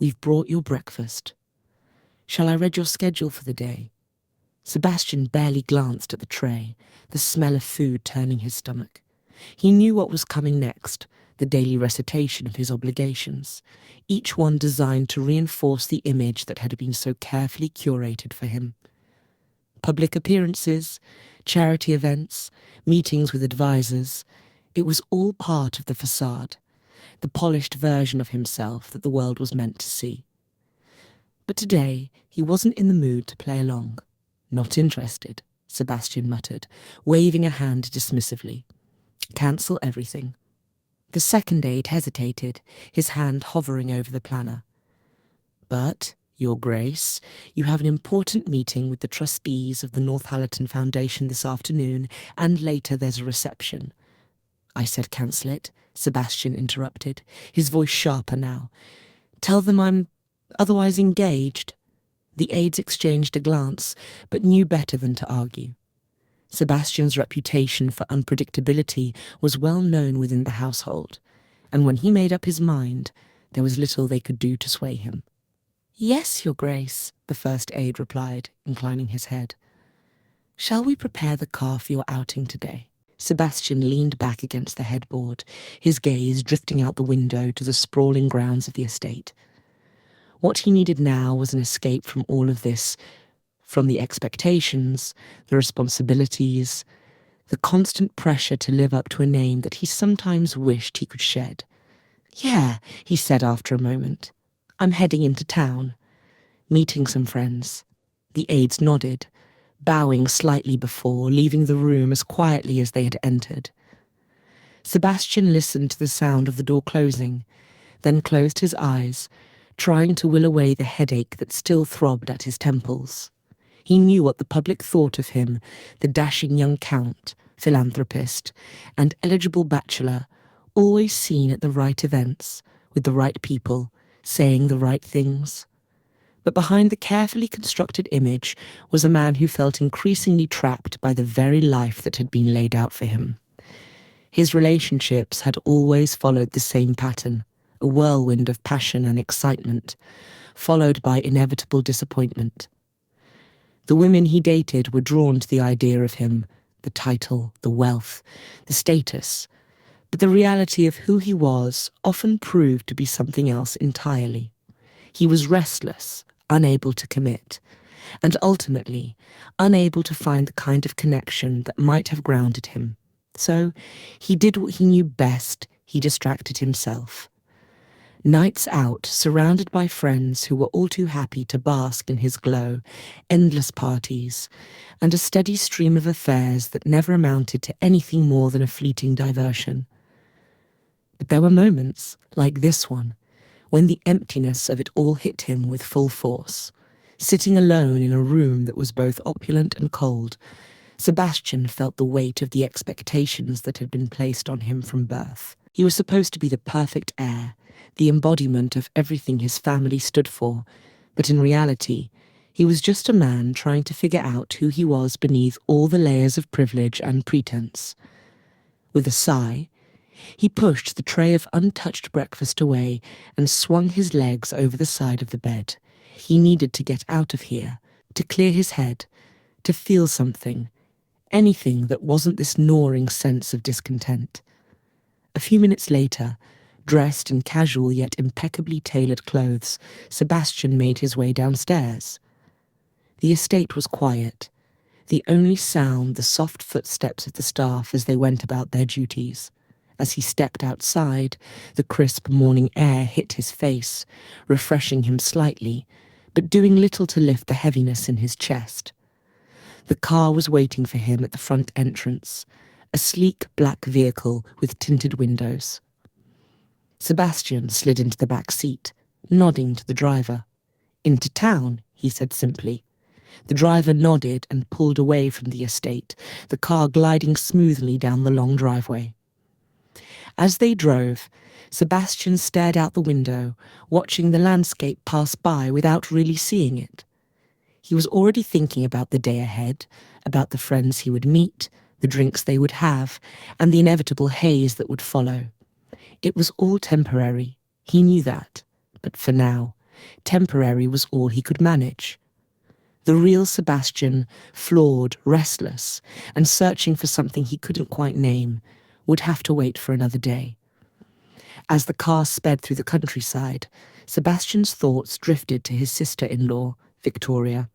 "We've brought your breakfast. Shall I read your schedule for the day?" Sebastian barely glanced at the tray, the smell of food turning his stomach. He knew what was coming next, the daily recitation of his obligations, each one designed to reinforce the image that had been so carefully curated for him. Public appearances, charity events, meetings with advisors, it was all part of the facade, the polished version of himself that the world was meant to see. But today, he wasn't in the mood to play along. "Not interested," Sebastian muttered, waving a hand dismissively. "Cancel everything." The second aide hesitated, his hand hovering over the planner. "But, Your Grace, you have an important meeting with the trustees of the Northallerton Foundation this afternoon, and later there's a reception." "I said cancel it," Sebastian interrupted, his voice sharper now. "Tell them I'm otherwise engaged." The aides exchanged a glance, but knew better than to argue. Sebastian's reputation for unpredictability was well known within the household, and when he made up his mind, there was little they could do to sway him. "Yes, Your Grace," the first aide replied, inclining his head. "Shall we prepare the car for your outing today?" Sebastian leaned back against the headboard, his gaze drifting out the window to the sprawling grounds of the estate. What he needed now was an escape from all of this, from the expectations, the responsibilities, the constant pressure to live up to a name that he sometimes wished he could shed. "Yeah," he said after a moment. "I'm heading into town, meeting some friends." The aides nodded, bowing slightly before leaving the room as quietly as they had entered. Sebastian listened to the sound of the door closing, then closed his eyes, trying to will away the headache that still throbbed at his temples. He knew what the public thought of him, the dashing young count, philanthropist, and eligible bachelor, always seen at the right events, with the right people, saying the right things. But behind the carefully constructed image was a man who felt increasingly trapped by the very life that had been laid out for him. His relationships had always followed the same pattern, a whirlwind of passion and excitement, followed by inevitable disappointment. The women he dated were drawn to the idea of him, the title, the wealth, the status, but the reality of who he was often proved to be something else entirely. He was restless, unable to commit, and ultimately unable to find the kind of connection that might have grounded him. So he did what he knew best: he distracted himself. Nights out, surrounded by friends who were all too happy to bask in his glow, endless parties, and a steady stream of affairs that never amounted to anything more than a fleeting diversion. But there were moments, like this one, when the emptiness of it all hit him with full force. Sitting alone in a room that was both opulent and cold, Sebastian felt the weight of the expectations that had been placed on him from birth. He was supposed to be the perfect heir, the embodiment of everything his family stood for, but in reality, he was just a man trying to figure out who he was beneath all the layers of privilege and pretense. With a sigh, he pushed the tray of untouched breakfast away and swung his legs over the side of the bed. He needed to get out of here, to clear his head, to feel something, anything that wasn't this gnawing sense of discontent. A few minutes later, dressed in casual yet impeccably tailored clothes, Sebastian made his way downstairs. The estate was quiet, the only sound the soft footsteps of the staff as they went about their duties. As he stepped outside, the crisp morning air hit his face, refreshing him slightly, but doing little to lift the heaviness in his chest. The car was waiting for him at the front entrance, a sleek black vehicle with tinted windows. Sebastian slid into the back seat, nodding to the driver. "Into town," he said simply. The driver nodded and pulled away from the estate, the car gliding smoothly down the long driveway. As they drove, Sebastian stared out the window, watching the landscape pass by without really seeing it. He was already thinking about the day ahead, about the friends he would meet, the drinks they would have, and the inevitable haze that would follow. It was all temporary, he knew that, but for now, temporary was all he could manage. The real Sebastian, flawed, restless, and searching for something he couldn't quite name, would have to wait for another day. As the car sped through the countryside, Sebastian's thoughts drifted to his sister-in-law, Victoria.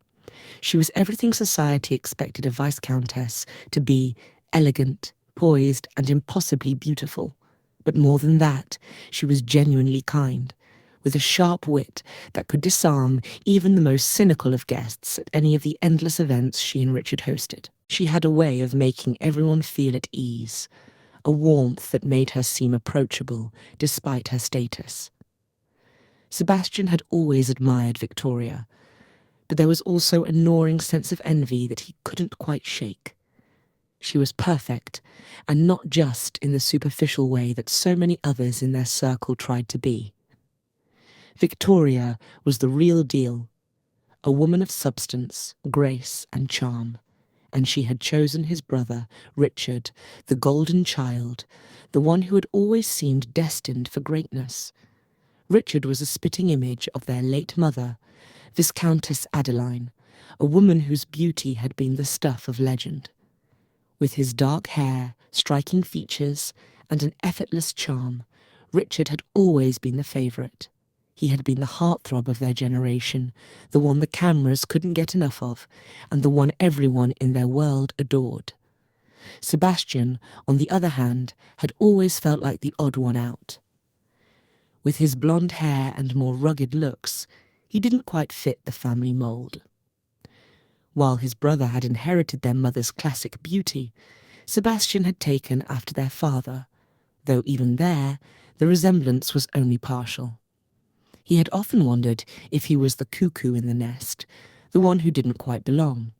She was everything society expected a Viscountess to be: elegant, poised, and impossibly beautiful. But more than that, she was genuinely kind, with a sharp wit that could disarm even the most cynical of guests at any of the endless events she and Richard hosted. She had a way of making everyone feel at ease, a warmth that made her seem approachable despite her status. Sebastian had always admired Victoria, but there was also a gnawing sense of envy that he couldn't quite shake. She was perfect, and not just in the superficial way that so many others in their circle tried to be. Victoria was the real deal, a woman of substance, grace, and charm, and she had chosen his brother, Richard, the golden child, the one who had always seemed destined for greatness. Richard was a spitting image of their late mother, Viscountess Adeline, a woman whose beauty had been the stuff of legend. With his dark hair, striking features, and an effortless charm, Richard had always been the favourite. He had been the heartthrob of their generation, the one the cameras couldn't get enough of, and the one everyone in their world adored. Sebastian, on the other hand, had always felt like the odd one out. With his blonde hair and more rugged looks, he didn't quite fit the family mould. While his brother had inherited their mother's classic beauty, Sebastian had taken after their father, though even there, the resemblance was only partial. He had often wondered if he was the cuckoo in the nest, the one who didn't quite belong.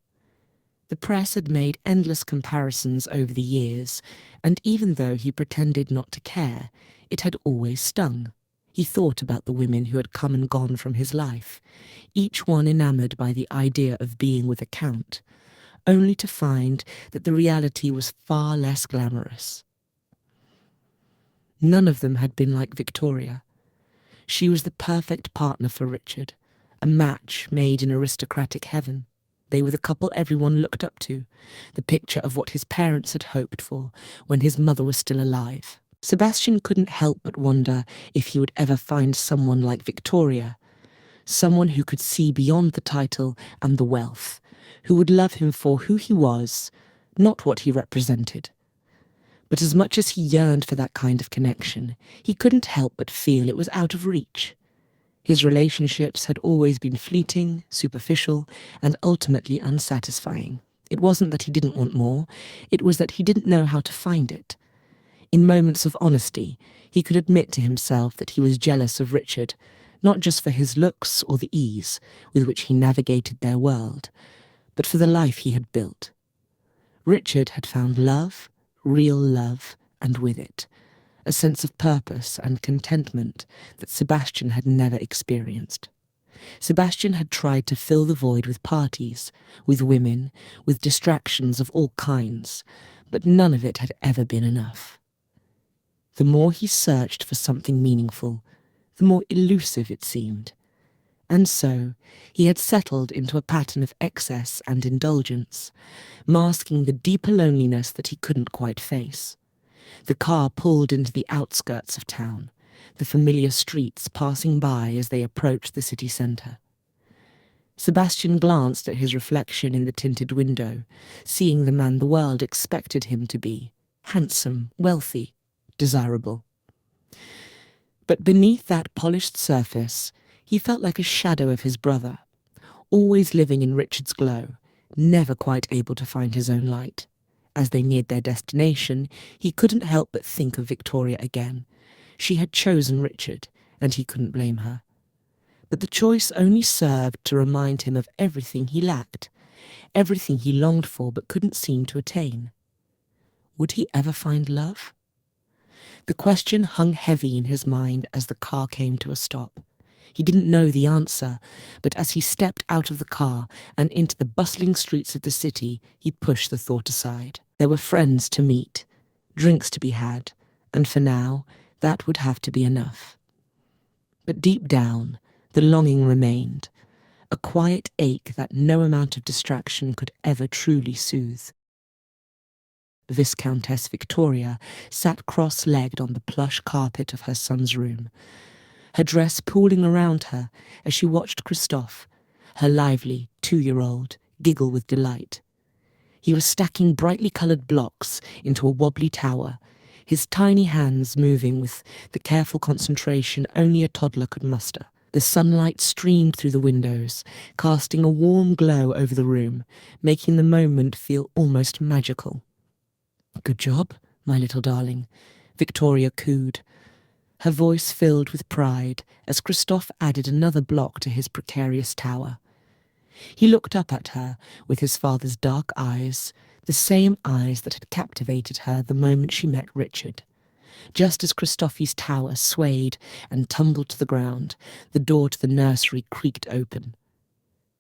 The press had made endless comparisons over the years, and even though he pretended not to care, it had always stung. He thought about the women who had come and gone from his life, each one enamoured by the idea of being with a count, only to find that the reality was far less glamorous. None of them had been like Victoria. She was the perfect partner for Richard, a match made in aristocratic heaven. They were the couple everyone looked up to, the picture of what his parents had hoped for when his mother was still alive. Sebastian couldn't help but wonder if he would ever find someone like Victoria, someone who could see beyond the title and the wealth, who would love him for who he was, not what he represented. But as much as he yearned for that kind of connection, he couldn't help but feel it was out of reach. His relationships had always been fleeting, superficial, and ultimately unsatisfying. It wasn't that he didn't want more, it was that he didn't know how to find it. In moments of honesty, he could admit to himself that he was jealous of Richard, not just for his looks or the ease with which he navigated their world, but for the life he had built. Richard had found love, real love, and with it, a sense of purpose and contentment that Sebastian had never experienced. Sebastian had tried to fill the void with parties, with women, with distractions of all kinds, but none of it had ever been enough. The more he searched for something meaningful, the more elusive it seemed. And so he had settled into a pattern of excess and indulgence, masking the deeper loneliness that he couldn't quite face. The car pulled into the outskirts of town, the familiar streets passing by as they approached the city centre. Sebastian glanced at his reflection in the tinted window, seeing the man the world expected him to be: handsome, wealthy, desirable. But beneath that polished surface, he felt like a shadow of his brother, always living in Richard's glow, never quite able to find his own light. As they neared their destination, he couldn't help but think of Victoria again. She had chosen Richard, and he couldn't blame her. But the choice only served to remind him of everything he lacked, everything he longed for but couldn't seem to attain. Would he ever find love? The question hung heavy in his mind as the car came to a stop. He didn't know the answer, but as he stepped out of the car and into the bustling streets of the city, he pushed the thought aside. There were friends to meet, drinks to be had, and for now, that would have to be enough. But deep down, the longing remained, a quiet ache that no amount of distraction could ever truly soothe. Viscountess Victoria sat cross-legged on the plush carpet of her son's room, her dress pooling around her as she watched Christophe, her lively 2-year-old, giggle with delight. He was stacking brightly coloured blocks into a wobbly tower, his tiny hands moving with the careful concentration only a toddler could muster. The sunlight streamed through the windows, casting a warm glow over the room, making the moment feel almost magical. "Good job, my little darling," Victoria cooed, her voice filled with pride as Christophe added another block to his precarious tower. He looked up at her with his father's dark eyes, the same eyes that had captivated her the moment she met Richard. Just as Christophe's tower swayed and tumbled to the ground, the door to the nursery creaked open.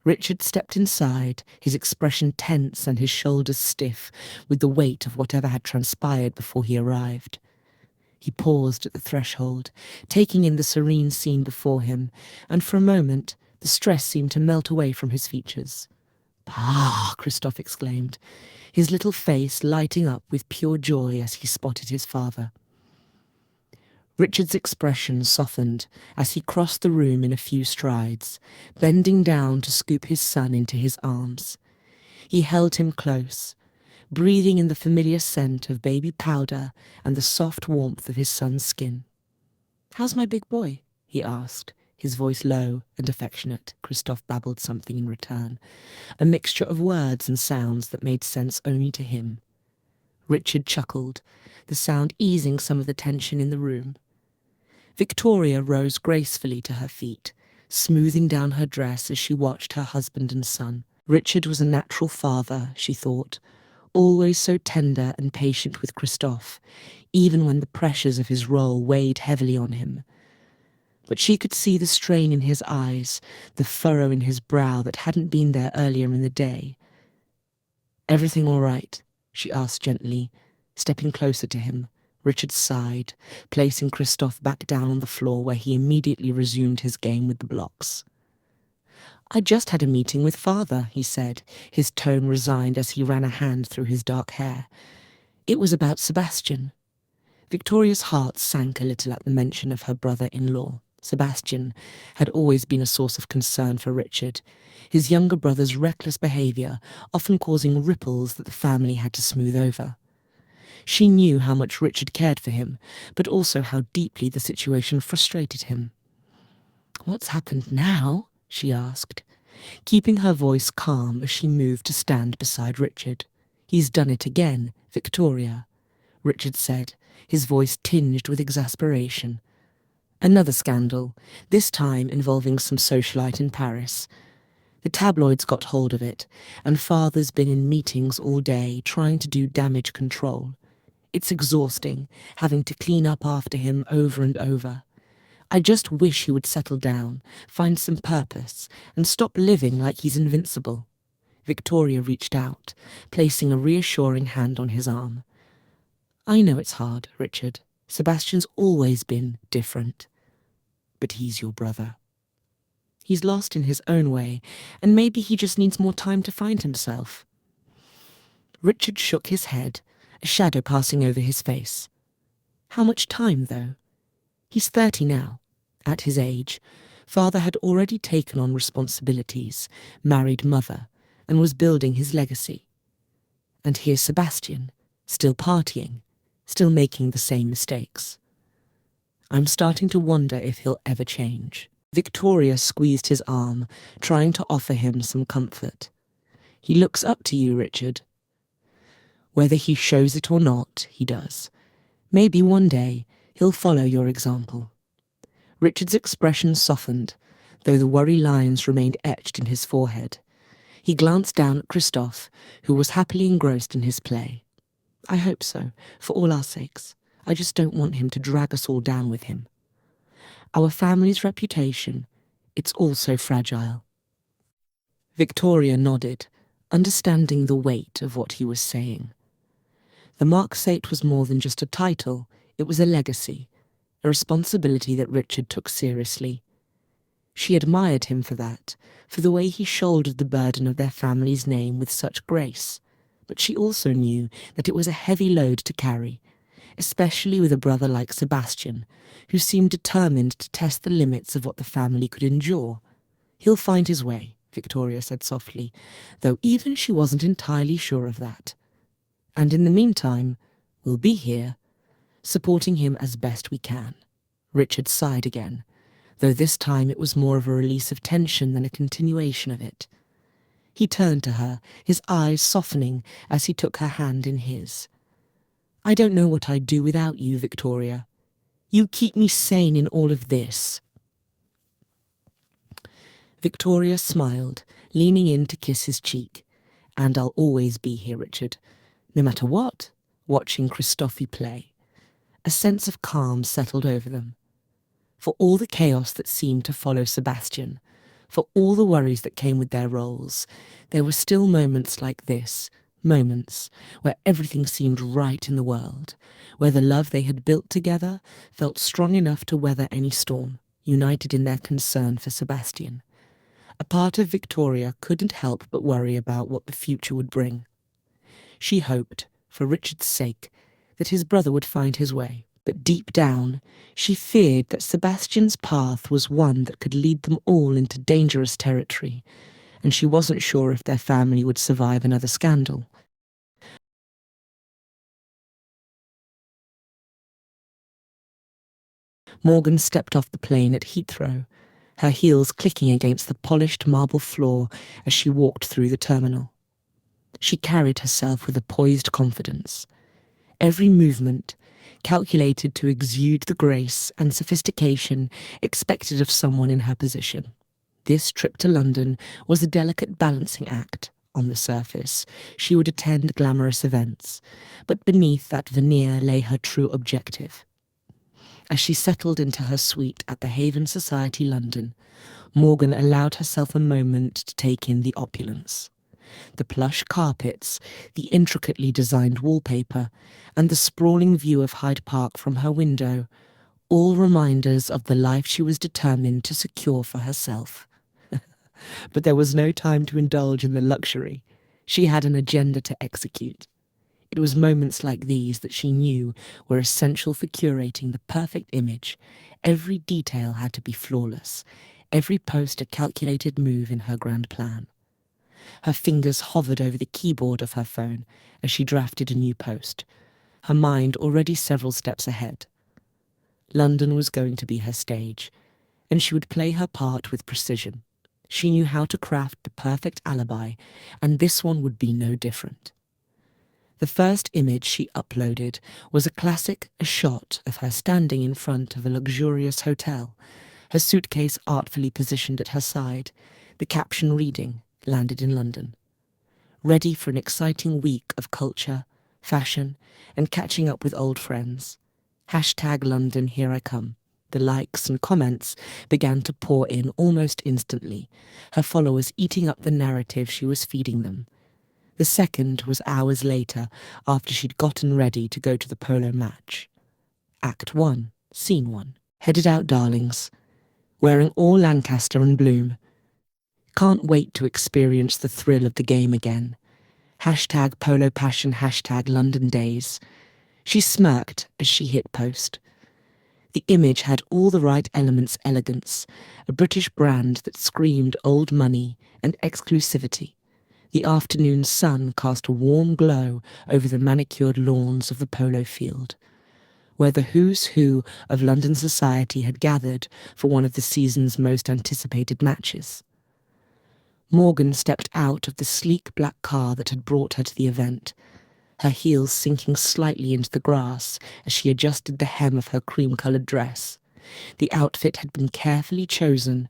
Richard stepped inside, his expression tense and his shoulders stiff with the weight of whatever had transpired before he arrived. He paused at the threshold, taking in the serene scene before him, and for a moment the stress seemed to melt away from his features. "Ah!" Christophe exclaimed, his little face lighting up with pure joy as he spotted his father. Richard's expression softened as he crossed the room in a few strides, bending down to scoop his son into his arms. He held him close, breathing in the familiar scent of baby powder and the soft warmth of his son's skin. "How's my big boy?" he asked, his voice low and affectionate. Christophe babbled something in return, a mixture of words and sounds that made sense only to him. Richard chuckled, the sound easing some of the tension in the room. Victoria rose gracefully to her feet, smoothing down her dress as she watched her husband and son. Richard was a natural father, she thought, always so tender and patient with Christophe, even when the pressures of his role weighed heavily on him. But she could see the strain in his eyes, the furrow in his brow that hadn't been there earlier in the day. "Everything all right?" she asked gently, stepping closer to him. Richard sighed, placing Christophe back down on the floor where he immediately resumed his game with the blocks. "I just had a meeting with father," he said, his tone resigned as he ran a hand through his dark hair. "It was about Sebastian." Victoria's heart sank a little at the mention of her brother-in-law. Sebastian had always been a source of concern for Richard, his younger brother's reckless behaviour often causing ripples that the family had to smooth over. She knew how much Richard cared for him, but also how deeply the situation frustrated him. "What's happened now?" she asked, keeping her voice calm as she moved to stand beside Richard. "He's done it again, Victoria," Richard said, his voice tinged with exasperation. "Another scandal, this time involving some socialite in Paris. The tabloids got hold of it, and father's been in meetings all day trying to do damage control. It's exhausting, having to clean up after him over and over. I just wish he would settle down, find some purpose, and stop living like he's invincible." Victoria reached out, placing a reassuring hand on his arm. "I know it's hard, Richard. Sebastian's always been different. But he's your brother. He's lost in his own way, and maybe he just needs more time to find himself." Richard shook his head, a shadow passing over his face. How much time, though? He's 30 now. At his age, father had already taken on responsibilities, married mother, and was building his legacy. And here's Sebastian, still partying, still making the same mistakes. "I'm starting to wonder if he'll ever change." Victoria squeezed his arm, trying to offer him some comfort. "He looks up to you, Richard. Whether he shows it or not, he does. Maybe one day he'll follow your example." Richard's expression softened, though the worry lines remained etched in his forehead. He glanced down at Christophe, who was happily engrossed in his play. "I hope so, for all our sakes. I just don't want him to drag us all down with him. Our family's reputation, it's all so fragile." Victoria nodded, understanding the weight of what he was saying. The Marquisate was more than just a title, it was a legacy, a responsibility that Richard took seriously. She admired him for that, for the way he shouldered the burden of their family's name with such grace, but she also knew that it was a heavy load to carry, especially with a brother like Sebastian, who seemed determined to test the limits of what the family could endure. "He'll find his way," Victoria said softly, though even she wasn't entirely sure of that. "And in the meantime, we'll be here, supporting him as best we can." Richard sighed again, though this time it was more of a release of tension than a continuation of it. He turned to her, his eyes softening as he took her hand in his. "I don't know what I'd do without you, Victoria. You keep me sane in all of this." Victoria smiled, leaning in to kiss his cheek. "And I'll always be here, Richard, no matter what," watching Christophe play. A sense of calm settled over them. For all the chaos that seemed to follow Sebastian, for all the worries that came with their roles, there were still moments like this, moments where everything seemed right in the world, where the love they had built together felt strong enough to weather any storm, united in their concern for Sebastian. A part of Victoria couldn't help but worry about what the future would bring. She hoped, for Richard's sake, that his brother would find his way, but deep down she feared that Sebastian's path was one that could lead them all into dangerous territory, and she wasn't sure if their family would survive another scandal. Morgan stepped off the plane at Heathrow, her heels clicking against the polished marble floor as she walked through the terminal. She carried herself with a poised confidence, every movement calculated to exude the grace and sophistication expected of someone in her position. This trip to London was a delicate balancing act. On the surface, she would attend glamorous events, but beneath that veneer lay her true objective. As she settled into her suite at the Haven Society, London, Morgan allowed herself a moment to take in the opulence. The plush carpets, the intricately designed wallpaper, and the sprawling view of Hyde Park from her window, all reminders of the life she was determined to secure for herself. But there was no time to indulge in the luxury. She had an agenda to execute. It was moments like these that she knew were essential for curating the perfect image. Every detail had to be flawless, every post a calculated move in her grand plan. Her fingers hovered over the keyboard of her phone as she drafted a new post, her mind already several steps ahead. London was going to be her stage, and she would play her part with precision. She knew how to craft the perfect alibi, and this one would be no different. The first image she uploaded was a shot of her standing in front of a luxurious hotel, her suitcase artfully positioned at her side, the caption reading, "Landed in London." Ready for an exciting week of culture, fashion, and catching up with old friends. #London, here I come. The likes and comments began to pour in almost instantly, her followers eating up the narrative she was feeding them. The second was hours later, after she'd gotten ready to go to the polo match. Act 1, Scene 1. Headed out, darlings. Wearing all Lancaster and bloom. Can't wait to experience the thrill of the game again. #polo passion, #London days. She smirked as she hit post. The image had all the right elements: elegance, a British brand that screamed old money and exclusivity. The afternoon sun cast a warm glow over the manicured lawns of the polo field, where the who's who of London society had gathered for one of the season's most anticipated matches. Morgan stepped out of the sleek black car that had brought her to the event, her heels sinking slightly into the grass as she adjusted the hem of her cream-coloured dress. The outfit had been carefully chosen,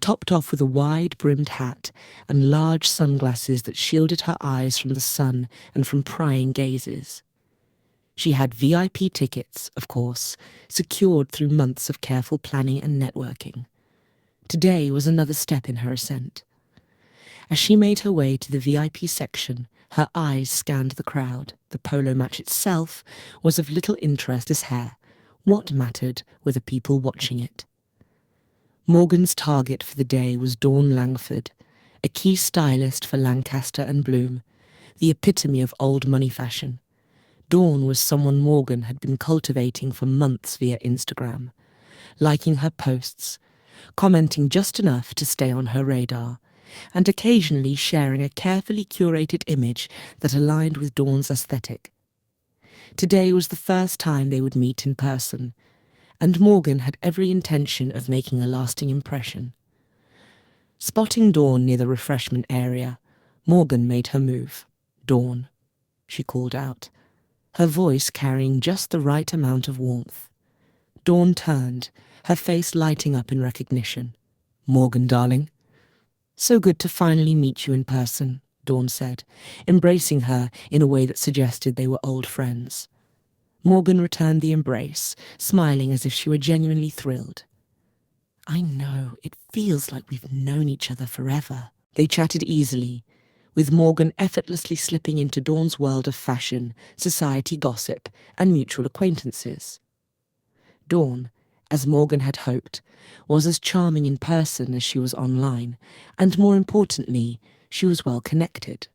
topped off with a wide-brimmed hat and large sunglasses that shielded her eyes from the sun and from prying gazes. She had VIP tickets, of course, secured through months of careful planning and networking. Today was another step in her ascent. As she made her way to the VIP section, her eyes scanned the crowd. The polo match itself was of little interest as hair. What mattered were the people watching it. Morgan's target for the day was Dawn Langford, a key stylist for Lancaster and Bloom, the epitome of old money fashion. Dawn was someone Morgan had been cultivating for months via Instagram, liking her posts, commenting just enough to stay on her radar, and occasionally sharing a carefully curated image that aligned with Dawn's aesthetic. Today was the first time they would meet in person, and Morgan had every intention of making a lasting impression. Spotting Dawn near the refreshment area, Morgan made her move. "Dawn," she called out, her voice carrying just the right amount of warmth. Dawn turned, her face lighting up in recognition. "Morgan, darling." "So good to finally meet you in person," Dawn said, embracing her in a way that suggested they were old friends. Morgan returned the embrace, smiling as if she were genuinely thrilled. "I know, it feels like we've known each other forever." They chatted easily, with Morgan effortlessly slipping into Dawn's world of fashion, society gossip, and mutual acquaintances. Dawn, as Morgan had hoped, was as charming in person as she was online, and more importantly, she was well connected.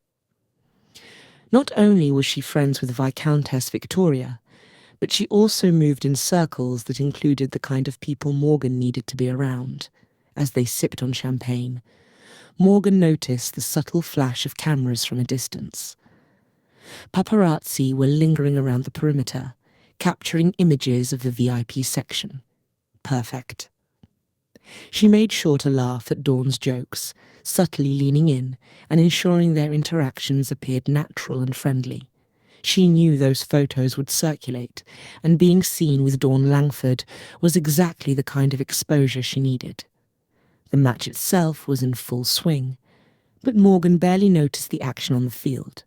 Not only was she friends with Viscountess Victoria, but she also moved in circles that included the kind of people Morgan needed to be around. As they sipped on champagne, Morgan noticed the subtle flash of cameras from a distance. Paparazzi were lingering around the perimeter, capturing images of the VIP section. Perfect. She made sure to laugh at Dawn's jokes, subtly leaning in and ensuring their interactions appeared natural and friendly. She knew those photos would circulate, and being seen with Dawn Langford was exactly the kind of exposure she needed. The match itself was in full swing, but Morgan barely noticed the action on the field.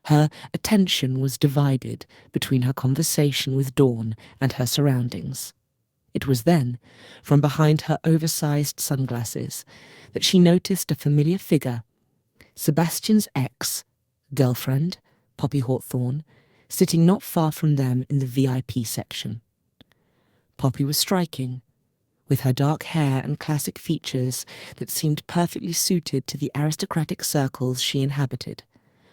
Her attention was divided between her conversation with Dawn and her surroundings. It was then, from behind her oversized sunglasses, that she noticed a familiar figure, Sebastian's ex-girlfriend, Poppy Hawthorne, sitting not far from them in the VIP section. Poppy was striking, with her dark hair and classic features that seemed perfectly suited to the aristocratic circles she inhabited.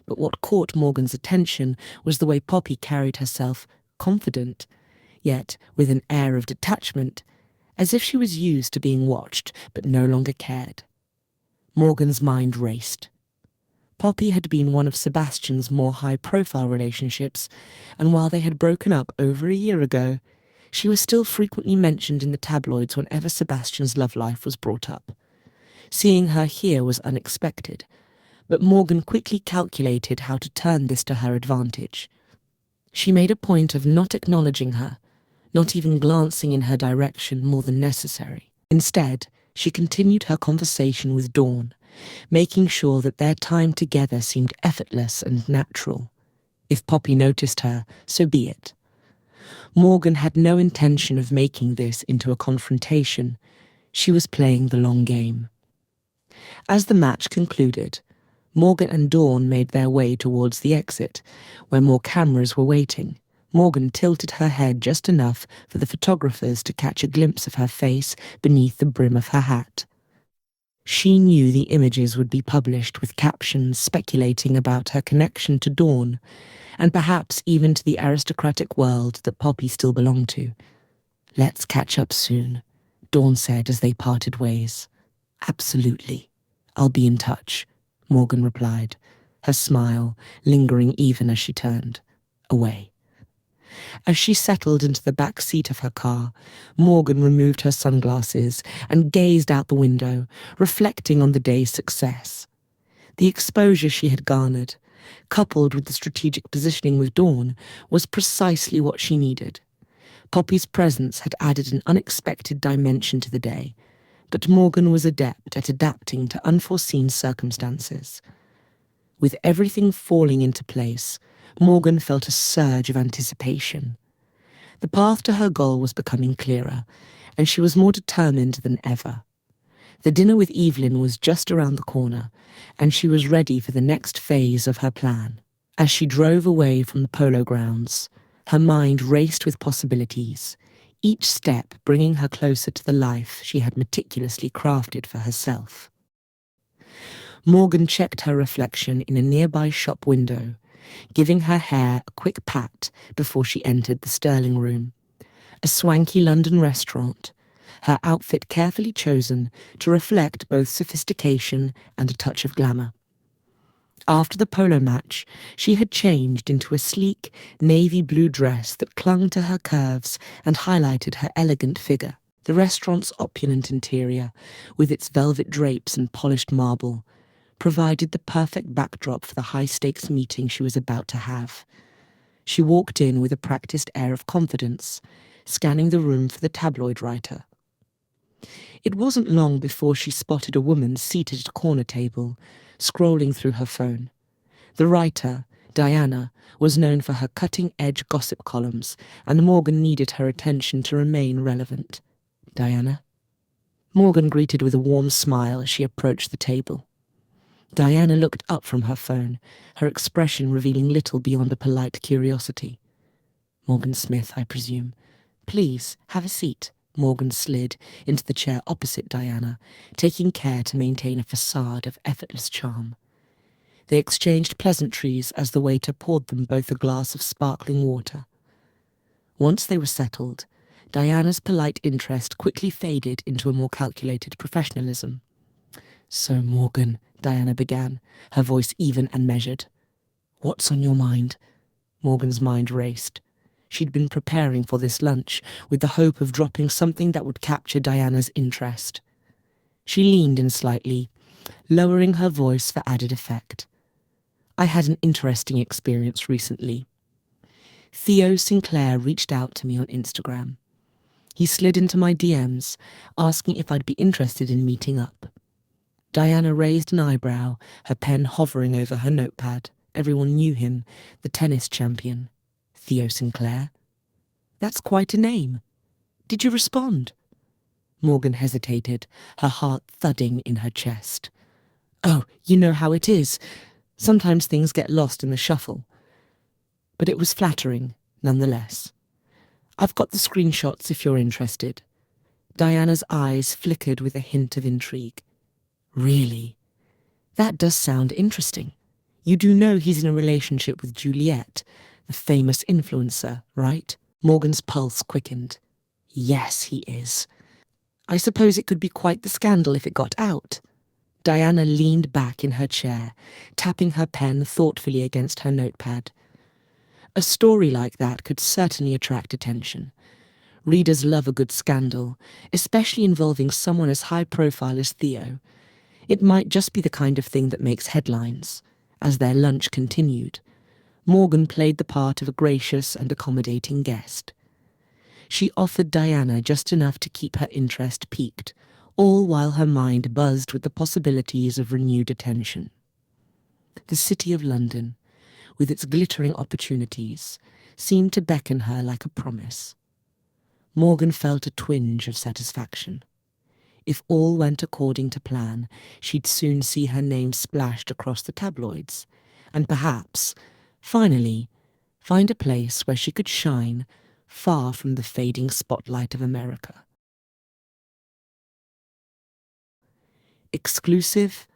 But what caught Morgan's attention was the way Poppy carried herself, confident, yet with an air of detachment, as if she was used to being watched but no longer cared. Morgan's mind raced. Poppy had been one of Sebastian's more high-profile relationships, and while they had broken up over a year ago, she was still frequently mentioned in the tabloids whenever Sebastian's love life was brought up. Seeing her here was unexpected, but Morgan quickly calculated how to turn this to her advantage. She made a point of not acknowledging her, not even glancing in her direction more than necessary. Instead, she continued her conversation with Dawn, making sure that their time together seemed effortless and natural. If Poppy noticed her, so be it. Morgan had no intention of making this into a confrontation. She was playing the long game. As the match concluded, Morgan and Dawn made their way towards the exit, where more cameras were waiting. Morgan tilted her head just enough for the photographers to catch a glimpse of her face beneath the brim of her hat. She knew the images would be published with captions speculating about her connection to Dawn, and perhaps even to the aristocratic world that Poppy still belonged to. "Let's catch up soon," Dawn said as they parted ways. "Absolutely. I'll be in touch," Morgan replied, her smile lingering even as she turned away. As she settled into the back seat of her car, Morgan removed her sunglasses and gazed out the window, reflecting on the day's success. The exposure she had garnered, coupled with the strategic positioning with Dawn, was precisely what she needed. Poppy's presence had added an unexpected dimension to the day, but Morgan was adept at adapting to unforeseen circumstances. With everything falling into place, Morgan felt a surge of anticipation. The path to her goal was becoming clearer, and she was more determined than ever. The dinner with Evelyn was just around the corner, and she was ready for the next phase of her plan. As she drove away from the polo grounds, her mind raced with possibilities, each step bringing her closer to the life she had meticulously crafted for herself. Morgan checked her reflection in a nearby shop window, giving her hair a quick pat before she entered the Sterling Room, a swanky London restaurant, her outfit carefully chosen to reflect both sophistication and a touch of glamour. After the polo match, she had changed into a sleek navy blue dress that clung to her curves and highlighted her elegant figure. The restaurant's opulent interior, with its velvet drapes and polished marble, provided the perfect backdrop for the high-stakes meeting she was about to have. She walked in with a practiced air of confidence, scanning the room for the tabloid writer. It wasn't long before she spotted a woman seated at a corner table, scrolling through her phone. The writer, Diana, was known for her cutting-edge gossip columns, and Morgan needed her attention to remain relevant. "Diana?" Morgan greeted with a warm smile as she approached the table. Diana looked up from her phone, her expression revealing little beyond a polite curiosity. "Morgan Smith, I presume. Please, have a seat." Morgan slid into the chair opposite Diana, taking care to maintain a facade of effortless charm. They exchanged pleasantries as the waiter poured them both a glass of sparkling water. Once they were settled, Diana's polite interest quickly faded into a more calculated professionalism. "So, Morgan," Diana began, her voice even and measured. "What's on your mind?" Morgan's mind raced. She'd been preparing for this lunch with the hope of dropping something that would capture Diana's interest. She leaned in slightly, lowering her voice for added effect. "I had an interesting experience recently. Theo Sinclair reached out to me on Instagram. He slid into my DMs, asking if I'd be interested in meeting up. Diana raised an eyebrow, her pen hovering over her notepad. Everyone knew him, the tennis champion. Theo Sinclair. That's quite a name. Did you respond? Morgan hesitated, her heart thudding in her chest. Oh, you know how it is. Sometimes things get lost in the shuffle. But it was flattering, nonetheless. I've got the screenshots if you're interested. Diana's eyes flickered with a hint of intrigue. Really? That does sound interesting. You do know he's in a relationship with Juliet, the famous influencer, right? Morgan's pulse quickened. Yes, he is. I suppose it could be quite the scandal if it got out. Diana leaned back in her chair, tapping her pen thoughtfully against her notepad. A story like that could certainly attract attention. Readers love a good scandal, especially involving someone as high profile as Theo. It might just be the kind of thing that makes headlines. As their lunch continued, Morgan played the part of a gracious and accommodating guest. She offered Diana just enough to keep her interest piqued, all while her mind buzzed with the possibilities of renewed attention. The city of London, with its glittering opportunities, seemed to beckon her like a promise. Morgan felt a twinge of satisfaction. If all went according to plan, she'd soon see her name splashed across the tabloids, and perhaps, finally, find a place where she could shine far from the fading spotlight of America. Exclusive,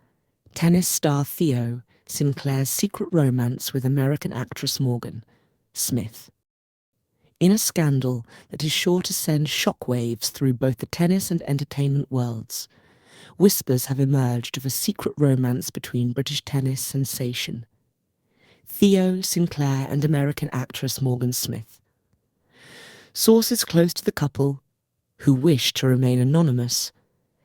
tennis star Theo Sinclair's secret romance with American actress Morgan Smith. In a scandal that is sure to send shockwaves through both the tennis and entertainment worlds, whispers have emerged of a secret romance between British tennis sensation Theo Sinclair and American actress Morgan Smith. Sources close to the couple, who wish to remain anonymous,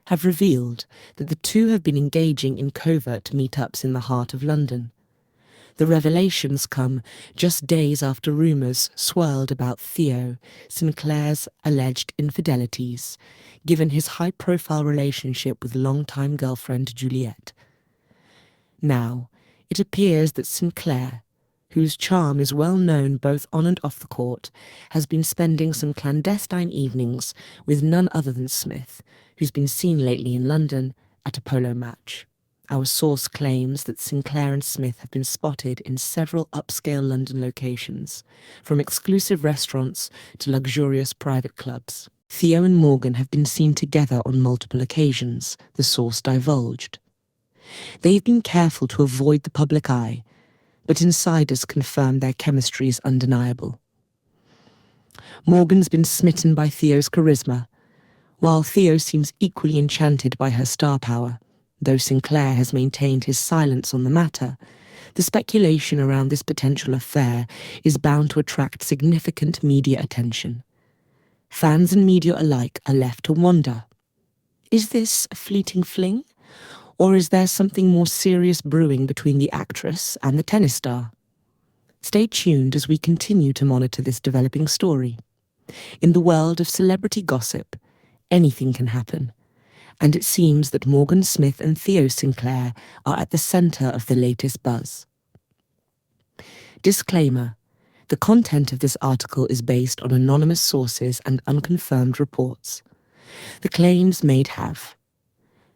have revealed that the two have been engaging in covert meetups in the heart of London. The revelations come just days after rumours swirled about Theo Sinclair's alleged infidelities, given his high-profile relationship with longtime girlfriend Juliet. Now, it appears that Sinclair, whose charm is well known both on and off the court, has been spending some clandestine evenings with none other than Smith, who's been seen lately in London at a polo match. Our source claims that Sinclair and Smith have been spotted in several upscale London locations, from exclusive restaurants to luxurious private clubs. Theo and Morgan have been seen together on multiple occasions, the source divulged. They've been careful to avoid the public eye, but insiders confirm their chemistry is undeniable. Morgan's been smitten by Theo's charisma, while Theo seems equally enchanted by her star power. Though Sinclair has maintained his silence on the matter, the speculation around this potential affair is bound to attract significant media attention. Fans and media alike are left to wonder, is this a fleeting fling, or is there something more serious brewing between the actress and the tennis star? Stay tuned as we continue to monitor this developing story. In the world of celebrity gossip, anything can happen, and it seems that Morgan Smith and Theo Sinclair are at the centre of the latest buzz. Disclaimer: the content of this article is based on anonymous sources and unconfirmed reports. The claims made have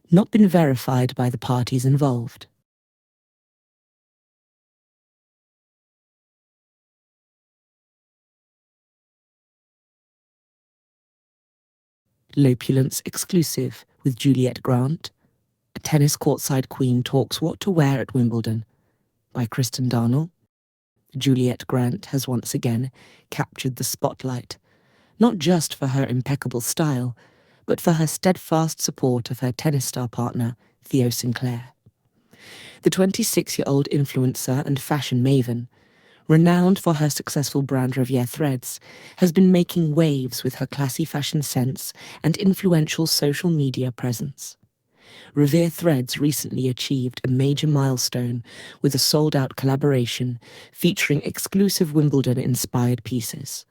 not been verified by the parties involved. L'Opulence exclusive with Juliet Grant. A tennis courtside queen talks what to wear at Wimbledon by Kristen Darnell. Juliet Grant has once again captured the spotlight, not just for her impeccable style, but for her steadfast support of her tennis star partner, Theo Sinclair. The 26-year-old influencer and fashion maven, renowned for her successful brand Rivière Threads, has been making waves with her classy fashion sense and influential social media presence. Rivière Threads recently achieved a major milestone with a sold-out collaboration featuring exclusive Wimbledon-inspired pieces.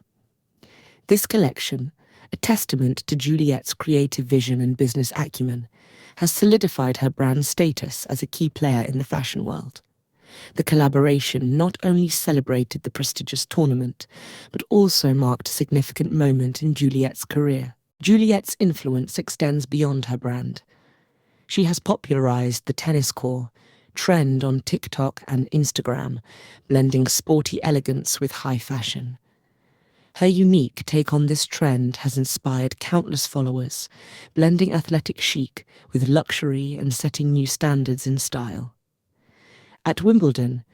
This collection, a testament to Juliet's creative vision and business acumen, has solidified her brand status as a key player in the fashion world. The collaboration not only celebrated the prestigious tournament, but also marked a significant moment in Juliet's career. Juliet's influence extends beyond her brand. She has popularized the tennis core trend on TikTok and Instagram, blending sporty elegance with high fashion. Her unique take on this trend has inspired countless followers, blending athletic chic with luxury and setting new standards in style. At Wimbledon,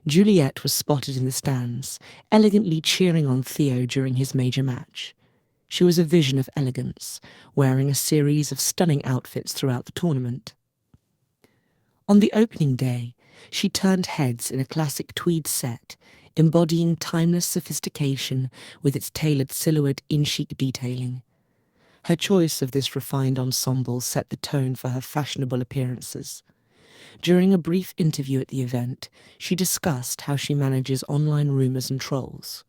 Juliet was spotted in the stands, elegantly cheering on Theo during his major match. She was a vision of elegance, wearing a series of stunning outfits throughout the tournament. On the opening day, she turned heads in a classic tweed set, embodying timeless sophistication with its tailored silhouette in chic detailing. Her choice of this refined ensemble set the tone for her fashionable appearances. During a brief interview at the event, she discussed how she manages online rumors and trolls.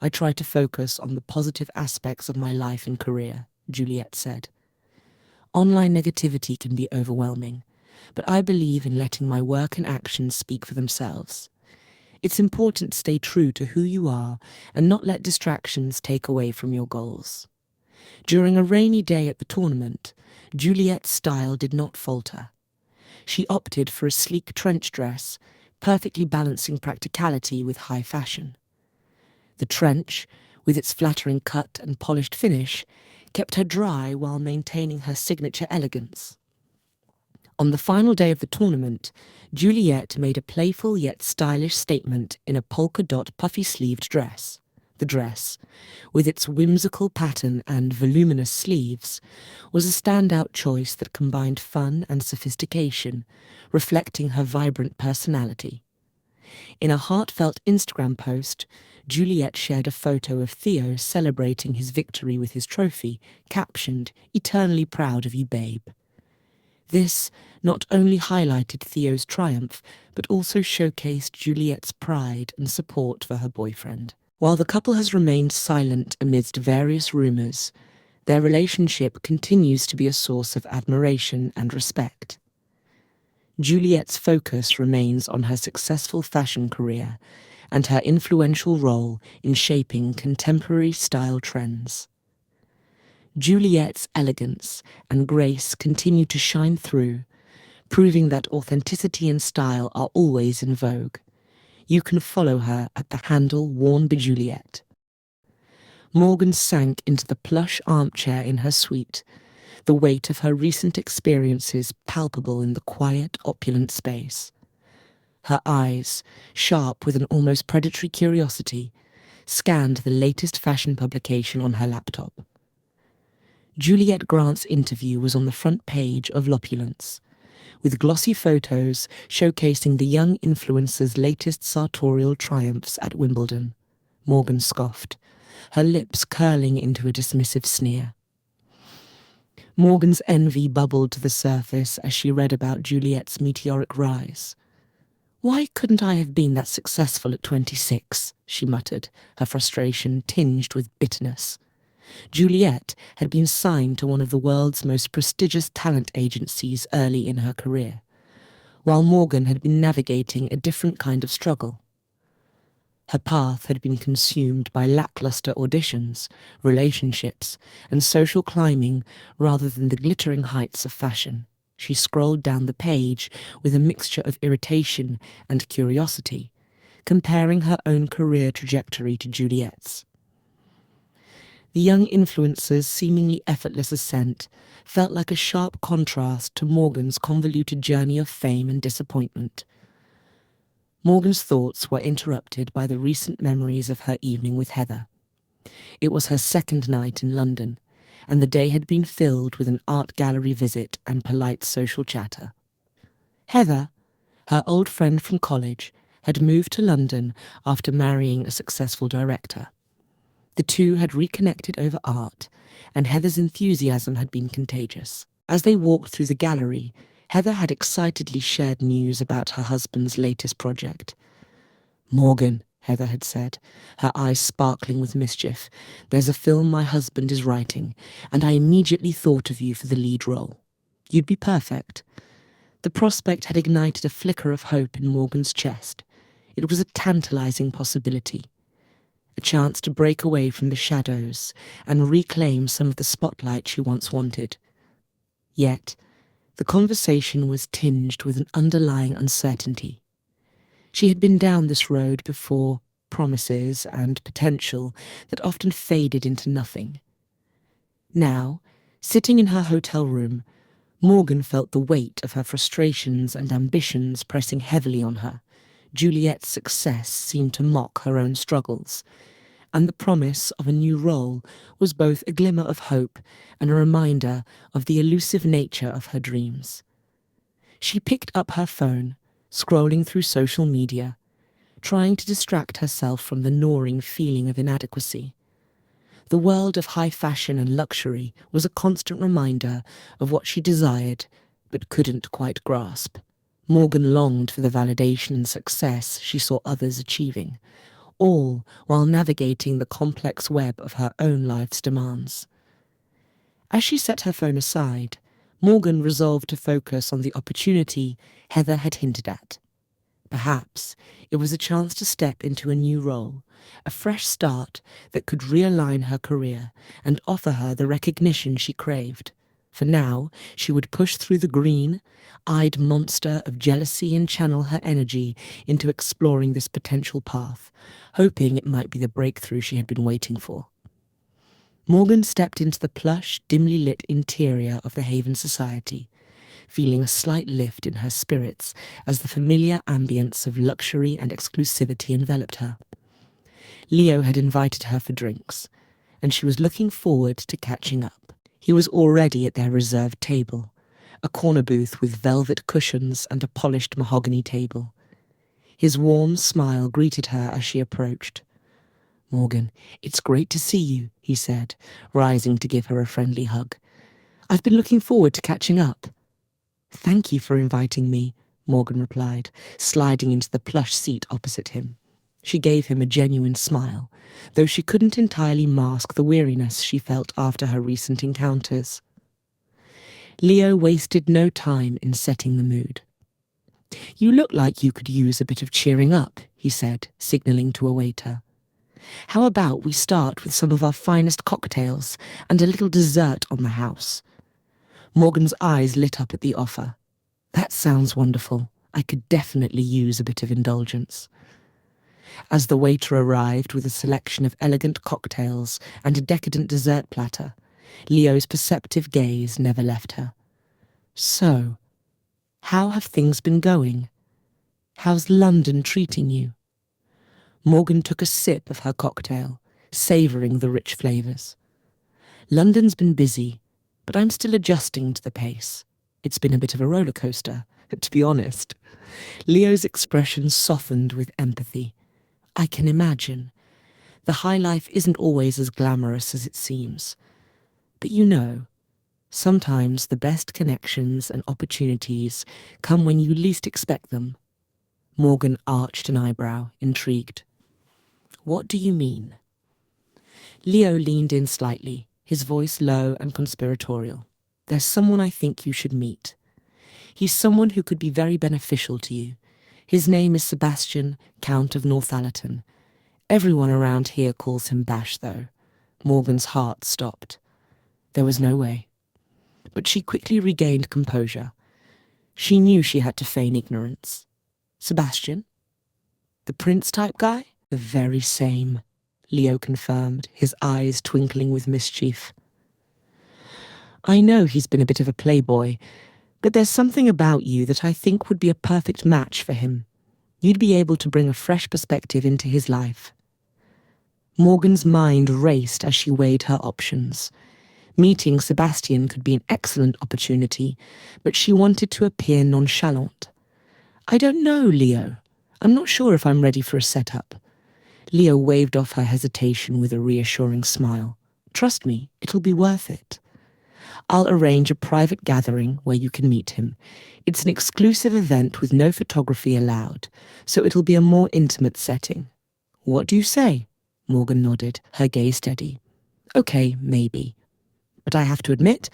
"I try to focus on the positive aspects of my life and career," Juliet said. "Online negativity can be overwhelming, but I believe in letting my work and actions speak for themselves. It's important to stay true to who you are and not let distractions take away from your goals." During a rainy day at the tournament, Juliet's style did not falter. She opted for a sleek trench dress, perfectly balancing practicality with high fashion. The trench, with its flattering cut and polished finish, kept her dry while maintaining her signature elegance. On the final day of the tournament, Juliet made a playful yet stylish statement in a polka-dot puffy-sleeved dress. The dress, with its whimsical pattern and voluminous sleeves, was a standout choice that combined fun and sophistication, reflecting her vibrant personality. In a heartfelt Instagram post, Juliet shared a photo of Theo celebrating his victory with his trophy, captioned, "Eternally proud of you, babe." This not only highlighted Theo's triumph, but also showcased Juliet's pride and support for her boyfriend. While the couple has remained silent amidst various rumours, their relationship continues to be a source of admiration and respect. Juliet's focus remains on her successful fashion career and her influential role in shaping contemporary style trends. Juliet's elegance and grace continue to shine through, proving that authenticity and style are always in vogue. You can follow her at the handle worn by Juliet. Morgan sank into the plush armchair in her suite, the weight of her recent experiences palpable in the quiet, opulent space. Her eyes, sharp with an almost predatory curiosity, scanned the latest fashion publication on her laptop. Juliet Grant's interview was on the front page of L'Opulence, with glossy photos showcasing the young influencer's latest sartorial triumphs at Wimbledon. Morgan scoffed, her lips curling into a dismissive sneer. Morgan's envy bubbled to the surface as she read about Juliet's meteoric rise. "Why couldn't I have been that successful at 26?" she muttered, her frustration tinged with bitterness. Juliet had been signed to one of the world's most prestigious talent agencies early in her career, while Morgan had been navigating a different kind of struggle. Her path had been consumed by lackluster auditions, relationships, and social climbing rather than the glittering heights of fashion. She scrolled down the page with a mixture of irritation and curiosity, comparing her own career trajectory to Juliet's. The young influencer's seemingly effortless ascent felt like a sharp contrast to Morgan's convoluted journey of fame and disappointment. Morgan's thoughts were interrupted by the recent memories of her evening with Heather. It was her second night in London, and the day had been filled with an art gallery visit and polite social chatter. Heather, her old friend from college, had moved to London after marrying a successful director. The two had reconnected over art, and Heather's enthusiasm had been contagious. As they walked through the gallery, Heather had excitedly shared news about her husband's latest project. "Morgan," Heather had said, her eyes sparkling with mischief. "There's a film my husband is writing, and I immediately thought of you for the lead role. You'd be perfect." The prospect had ignited a flicker of hope in Morgan's chest. It was a tantalizing possibility. A chance to break away from the shadows and reclaim some of the spotlight she once wanted. Yet, the conversation was tinged with an underlying uncertainty. She had been down this road before, promises and potential that often faded into nothing. Now, sitting in her hotel room, Morgan felt the weight of her frustrations and ambitions pressing heavily on her. Juliet's success seemed to mock her own struggles, and the promise of a new role was both a glimmer of hope and a reminder of the elusive nature of her dreams. She picked up her phone, scrolling through social media, trying to distract herself from the gnawing feeling of inadequacy. The world of high fashion and luxury was a constant reminder of what she desired but couldn't quite grasp. Morgan longed for the validation and success she saw others achieving, all while navigating the complex web of her own life's demands. As she set her phone aside, Morgan resolved to focus on the opportunity Heather had hinted at. Perhaps it was a chance to step into a new role, a fresh start that could realign her career and offer her the recognition she craved. For now, she would push through the green-eyed monster of jealousy and channel her energy into exploring this potential path, hoping it might be the breakthrough she had been waiting for. Morgan stepped into the plush, dimly lit interior of the Haven Society, feeling a slight lift in her spirits as the familiar ambience of luxury and exclusivity enveloped her. Leo had invited her for drinks, and she was looking forward to catching up. He was already at their reserved table, a corner booth with velvet cushions and a polished mahogany table. His warm smile greeted her as she approached. "Morgan, it's great to see you," he said, rising to give her a friendly hug. "I've been looking forward to catching up." "Thank you for inviting me," Morgan replied, sliding into the plush seat opposite him. She gave him a genuine smile, though she couldn't entirely mask the weariness she felt after her recent encounters. Leo wasted no time in setting the mood. "You look like you could use a bit of cheering up," he said, signalling to a waiter. "How about we start with some of our finest cocktails and a little dessert on the house?" Morgan's eyes lit up at the offer. "That sounds wonderful. I could definitely use a bit of indulgence." As the waiter arrived with a selection of elegant cocktails and a decadent dessert platter, Leo's perceptive gaze never left her. "So, how have things been going? How's London treating you?" Morgan took a sip of her cocktail, savouring the rich flavours. "London's been busy, but I'm still adjusting to the pace. It's been a bit of a roller coaster, to be honest." Leo's expression softened with empathy. "I can imagine. The high life isn't always as glamorous as it seems. But you know, sometimes the best connections and opportunities come when you least expect them." Morgan arched an eyebrow, intrigued. "What do you mean?" Leo leaned in slightly, his voice low and conspiratorial. "There's someone I think you should meet. He's someone who could be very beneficial to you. His name is Sebastian, Count of Northallerton. Everyone around here calls him Bash, though." Morgan's heart stopped. There was no way. But she quickly regained composure. She knew she had to feign ignorance. "Sebastian? The prince-type guy?" "The very same," Leo confirmed, his eyes twinkling with mischief. "I know he's been a bit of a playboy, but there's something about you that I think would be a perfect match for him. You'd be able to bring a fresh perspective into his life." Morgan's mind raced as she weighed her options. Meeting Sebastian could be an excellent opportunity, but she wanted to appear nonchalant. "I don't know, Leo. I'm not sure if I'm ready for a setup." Leo waved off her hesitation with a reassuring smile. "Trust me, it'll be worth it. I'll arrange a private gathering where you can meet him. It's an exclusive event with no photography allowed, so it'll be a more intimate setting." What do you say? Morgan nodded, her gaze steady. Okay, maybe. But I have to admit,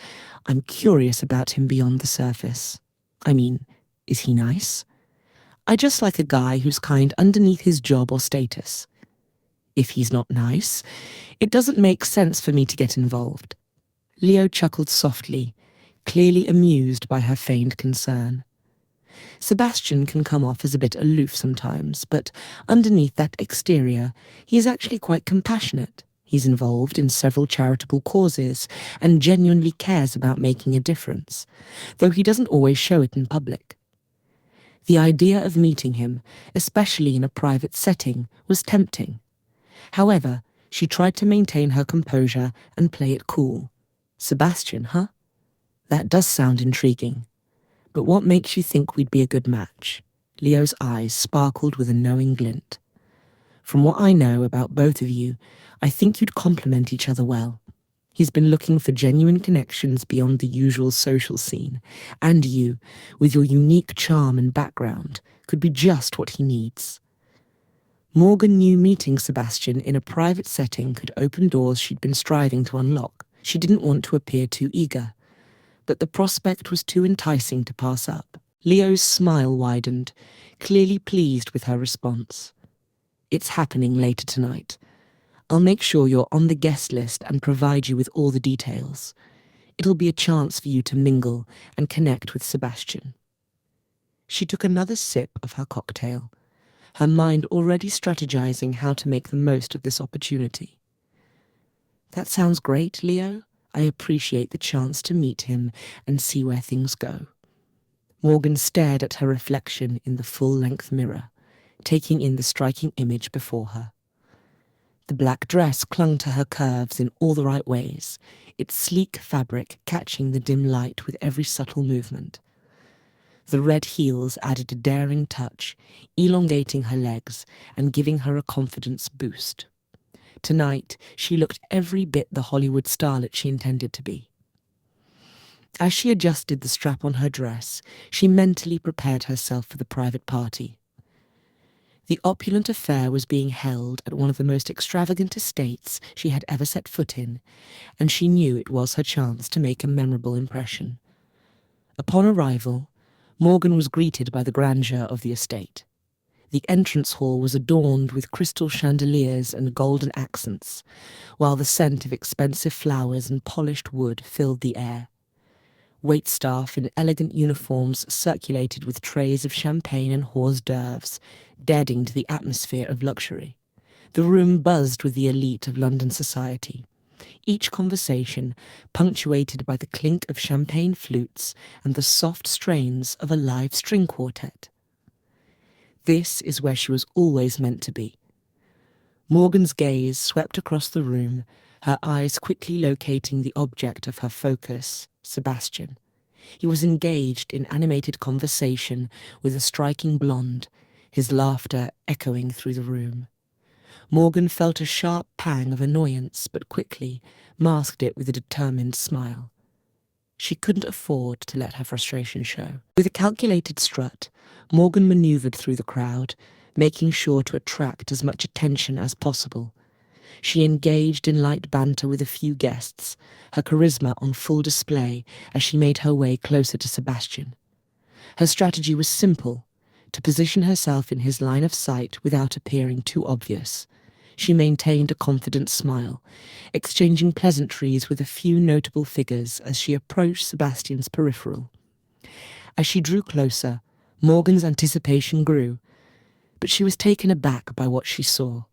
I'm curious about him beyond the surface. I mean, is he nice? I just like a guy who's kind underneath his job or status. If he's not nice, it doesn't make sense for me to get involved. Leo chuckled softly, clearly amused by her feigned concern. Sebastian can come off as a bit aloof sometimes, but underneath that exterior, he is actually quite compassionate. He's involved in several charitable causes and genuinely cares about making a difference, though he doesn't always show it in public. The idea of meeting him, especially in a private setting, was tempting. However, she tried to maintain her composure and play it cool. Sebastian, huh? That does sound intriguing. But what makes you think we'd be a good match? Leo's eyes sparkled with a knowing glint. From what I know about both of you, I think you'd complement each other well. He's been looking for genuine connections beyond the usual social scene, and you, with your unique charm and background, could be just what he needs. Morgan knew meeting Sebastian in a private setting could open doors she'd been striving to unlock. She didn't want to appear too eager, but the prospect was too enticing to pass up. Leo's smile widened, clearly pleased with her response. It's happening later tonight. I'll make sure you're on the guest list and provide you with all the details. It'll be a chance for you to mingle and connect with Sebastian. She took another sip of her cocktail, her mind already strategizing how to make the most of this opportunity. That sounds great, Leo. I appreciate the chance to meet him and see where things go. Morgan stared at her reflection in the full-length mirror, taking in the striking image before her. The black dress clung to her curves in all the right ways, its sleek fabric catching the dim light with every subtle movement. The red heels added a daring touch, elongating her legs and giving her a confidence boost. Tonight, she looked every bit the Hollywood starlet she intended to be. As she adjusted the strap on her dress, she mentally prepared herself for the private party. The opulent affair was being held at one of the most extravagant estates she had ever set foot in, and she knew it was her chance to make a memorable impression. Upon arrival, Morgan was greeted by the grandeur of the estate. The entrance hall was adorned with crystal chandeliers and golden accents, while the scent of expensive flowers and polished wood filled the air. Waitstaff in elegant uniforms circulated with trays of champagne and hors d'oeuvres, adding to the atmosphere of luxury. The room buzzed with the elite of London society, each conversation punctuated by the clink of champagne flutes and the soft strains of a live string quartet. This is where she was always meant to be. Morgan's gaze swept across the room, her eyes quickly locating the object of her focus, Sebastian. He was engaged in animated conversation with a striking blonde, his laughter echoing through the room. Morgan felt a sharp pang of annoyance, but quickly masked it with a determined smile. She couldn't afford to let her frustration show. With a calculated strut, Morgan manoeuvred through the crowd, making sure to attract as much attention as possible. She engaged in light banter with a few guests, her charisma on full display as she made her way closer to Sebastian. Her strategy was simple: to position herself in his line of sight without appearing too obvious. She maintained a confident smile, exchanging pleasantries with a few notable figures as she approached Sebastian's peripheral. As she drew closer, Morgan's anticipation grew, but she was taken aback by what she saw.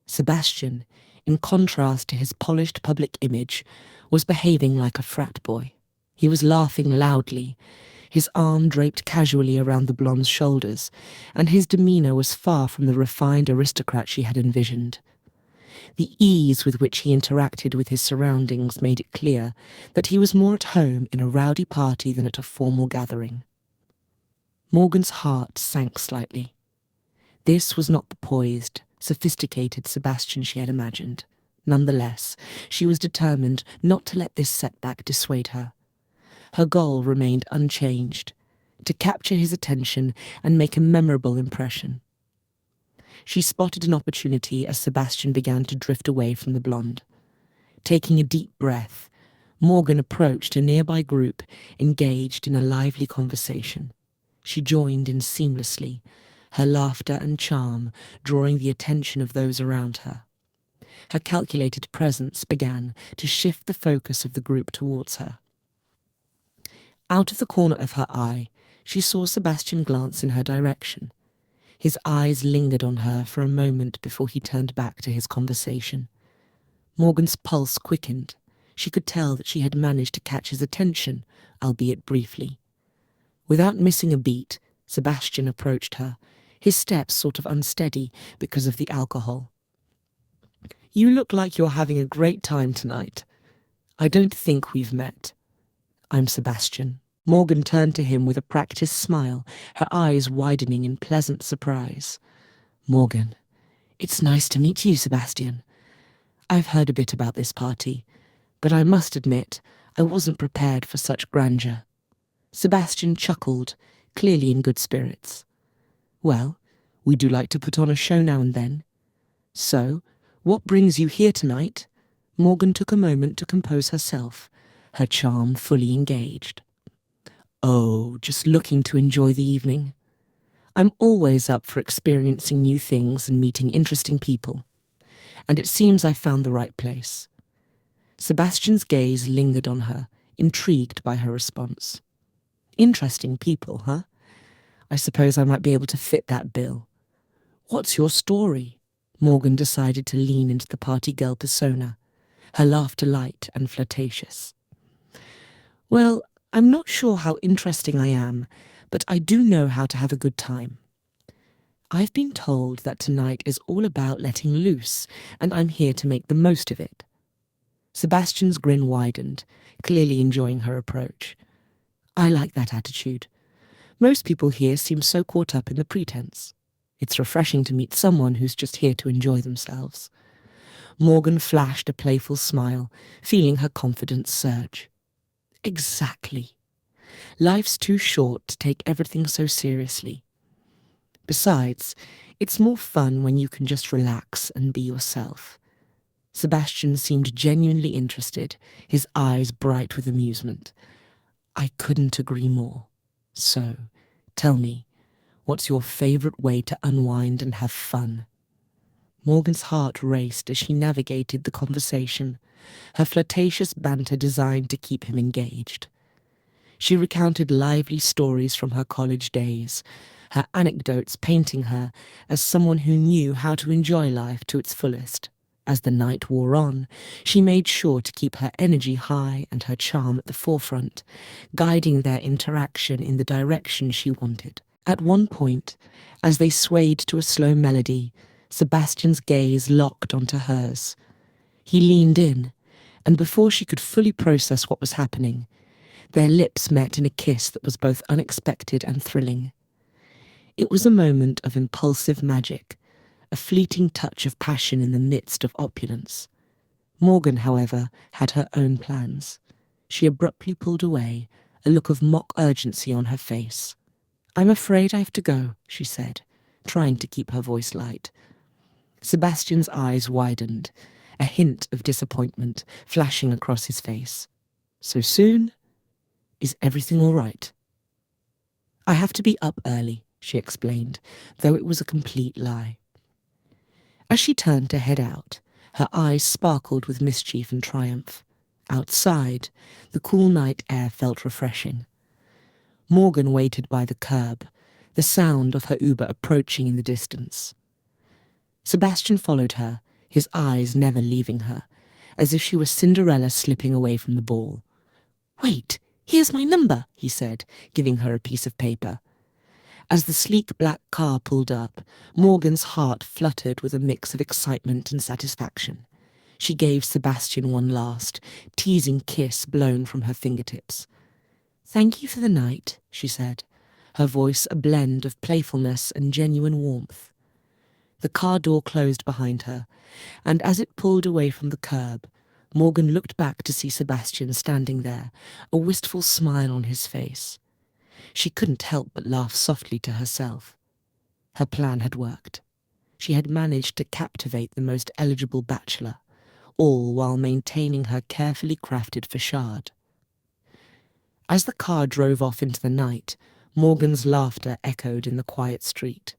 Sebastian, in contrast to his polished public image, was behaving like a frat boy. He was laughing loudly, his arm draped casually around the blonde's shoulders, and his demeanour was far from the refined aristocrat she had envisioned. The ease with which he interacted with his surroundings made it clear that he was more at home in a rowdy party than at a formal gathering. Morgan's heart sank slightly. This was not the poised, sophisticated Sebastian she had imagined. Nonetheless, she was determined not to let this setback dissuade her. Her goal remained unchanged: to capture his attention and make a memorable impression. She spotted an opportunity as Sebastian began to drift away from the blonde. Taking a deep breath, Morgan approached a nearby group engaged in a lively conversation. She joined in seamlessly, her laughter and charm drawing the attention of those around her. Her calculated presence began to shift the focus of the group towards her. Out of the corner of her eye, she saw Sebastian glance in her direction. His eyes lingered on her for a moment before he turned back to his conversation. Morgan's pulse quickened. She could tell that she had managed to catch his attention, albeit briefly. Without missing a beat, Sebastian approached her, his steps sort of unsteady because of the alcohol. "You look like you're having a great time tonight. I don't think we've met. I'm Sebastian." Morgan turned to him with a practiced smile, her eyes widening in pleasant surprise. "Morgan, it's nice to meet you, Sebastian. I've heard a bit about this party, but I must admit I wasn't prepared for such grandeur." Sebastian chuckled, clearly in good spirits. "Well, we do like to put on a show now and then. So, what brings you here tonight?" Morgan took a moment to compose herself, her charm fully engaged. "Oh, just looking to enjoy the evening. I'm always up for experiencing new things and meeting interesting people. And it seems I found the right place." Sebastian's gaze lingered on her, intrigued by her response. "Interesting people, huh? I suppose I might be able to fit that bill. What's your story?" Morgan decided to lean into the party girl persona, her laughter light and flirtatious. "Well, I'm not sure how interesting I am, but I do know how to have a good time. I've been told that tonight is all about letting loose, and I'm here to make the most of it." Sebastian's grin widened, clearly enjoying her approach. "I like that attitude. Most people here seem so caught up in the pretense. It's refreshing to meet someone who's just here to enjoy themselves." Morgan flashed a playful smile, feeling her confidence surge. "Exactly. Life's too short to take everything so seriously. Besides, it's more fun when you can just relax and be yourself." Sebastian seemed genuinely interested, his eyes bright with amusement. "I couldn't agree more. So, tell me, what's your favourite way to unwind and have fun?" Morgan's heart raced as she navigated the conversation, her flirtatious banter designed to keep him engaged. She recounted lively stories from her college days, her anecdotes painting her as someone who knew how to enjoy life to its fullest. As the night wore on, she made sure to keep her energy high and her charm at the forefront, guiding their interaction in the direction she wanted. At one point, as they swayed to a slow melody, Sebastian's gaze locked onto hers. He leaned in, and before she could fully process what was happening, their lips met in a kiss that was both unexpected and thrilling. It was a moment of impulsive magic, a fleeting touch of passion in the midst of opulence. Morgan, however, had her own plans. She abruptly pulled away, a look of mock urgency on her face. "I'm afraid I have to go," she said, trying to keep her voice light. Sebastian's eyes widened, a hint of disappointment flashing across his face. "So soon? Is everything all right?" "I have to be up early," she explained, though it was a complete lie. As she turned to head out, her eyes sparkled with mischief and triumph. Outside, the cool night air felt refreshing. Morgan waited by the curb, the sound of her Uber approaching in the distance. Sebastian followed her, his eyes never leaving her, as if she were Cinderella slipping away from the ball. "Wait, here's my number," he said, giving her a piece of paper. As the sleek black car pulled up, Morgan's heart fluttered with a mix of excitement and satisfaction. She gave Sebastian one last, teasing kiss blown from her fingertips. "Thank you for the night," she said, her voice a blend of playfulness and genuine warmth. The car door closed behind her, and as it pulled away from the curb, Morgan looked back to see Sebastian standing there, a wistful smile on his face. She couldn't help but laugh softly to herself. Her plan had worked. she had managed to captivate the most eligible bachelor, all while maintaining her carefully crafted facade. As the car drove off into the night, Morgan's laughter echoed in the quiet street.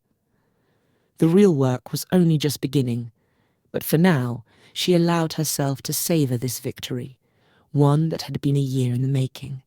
The real work was only just beginning, but for now she allowed herself to savour this victory, one that had been a year in the making.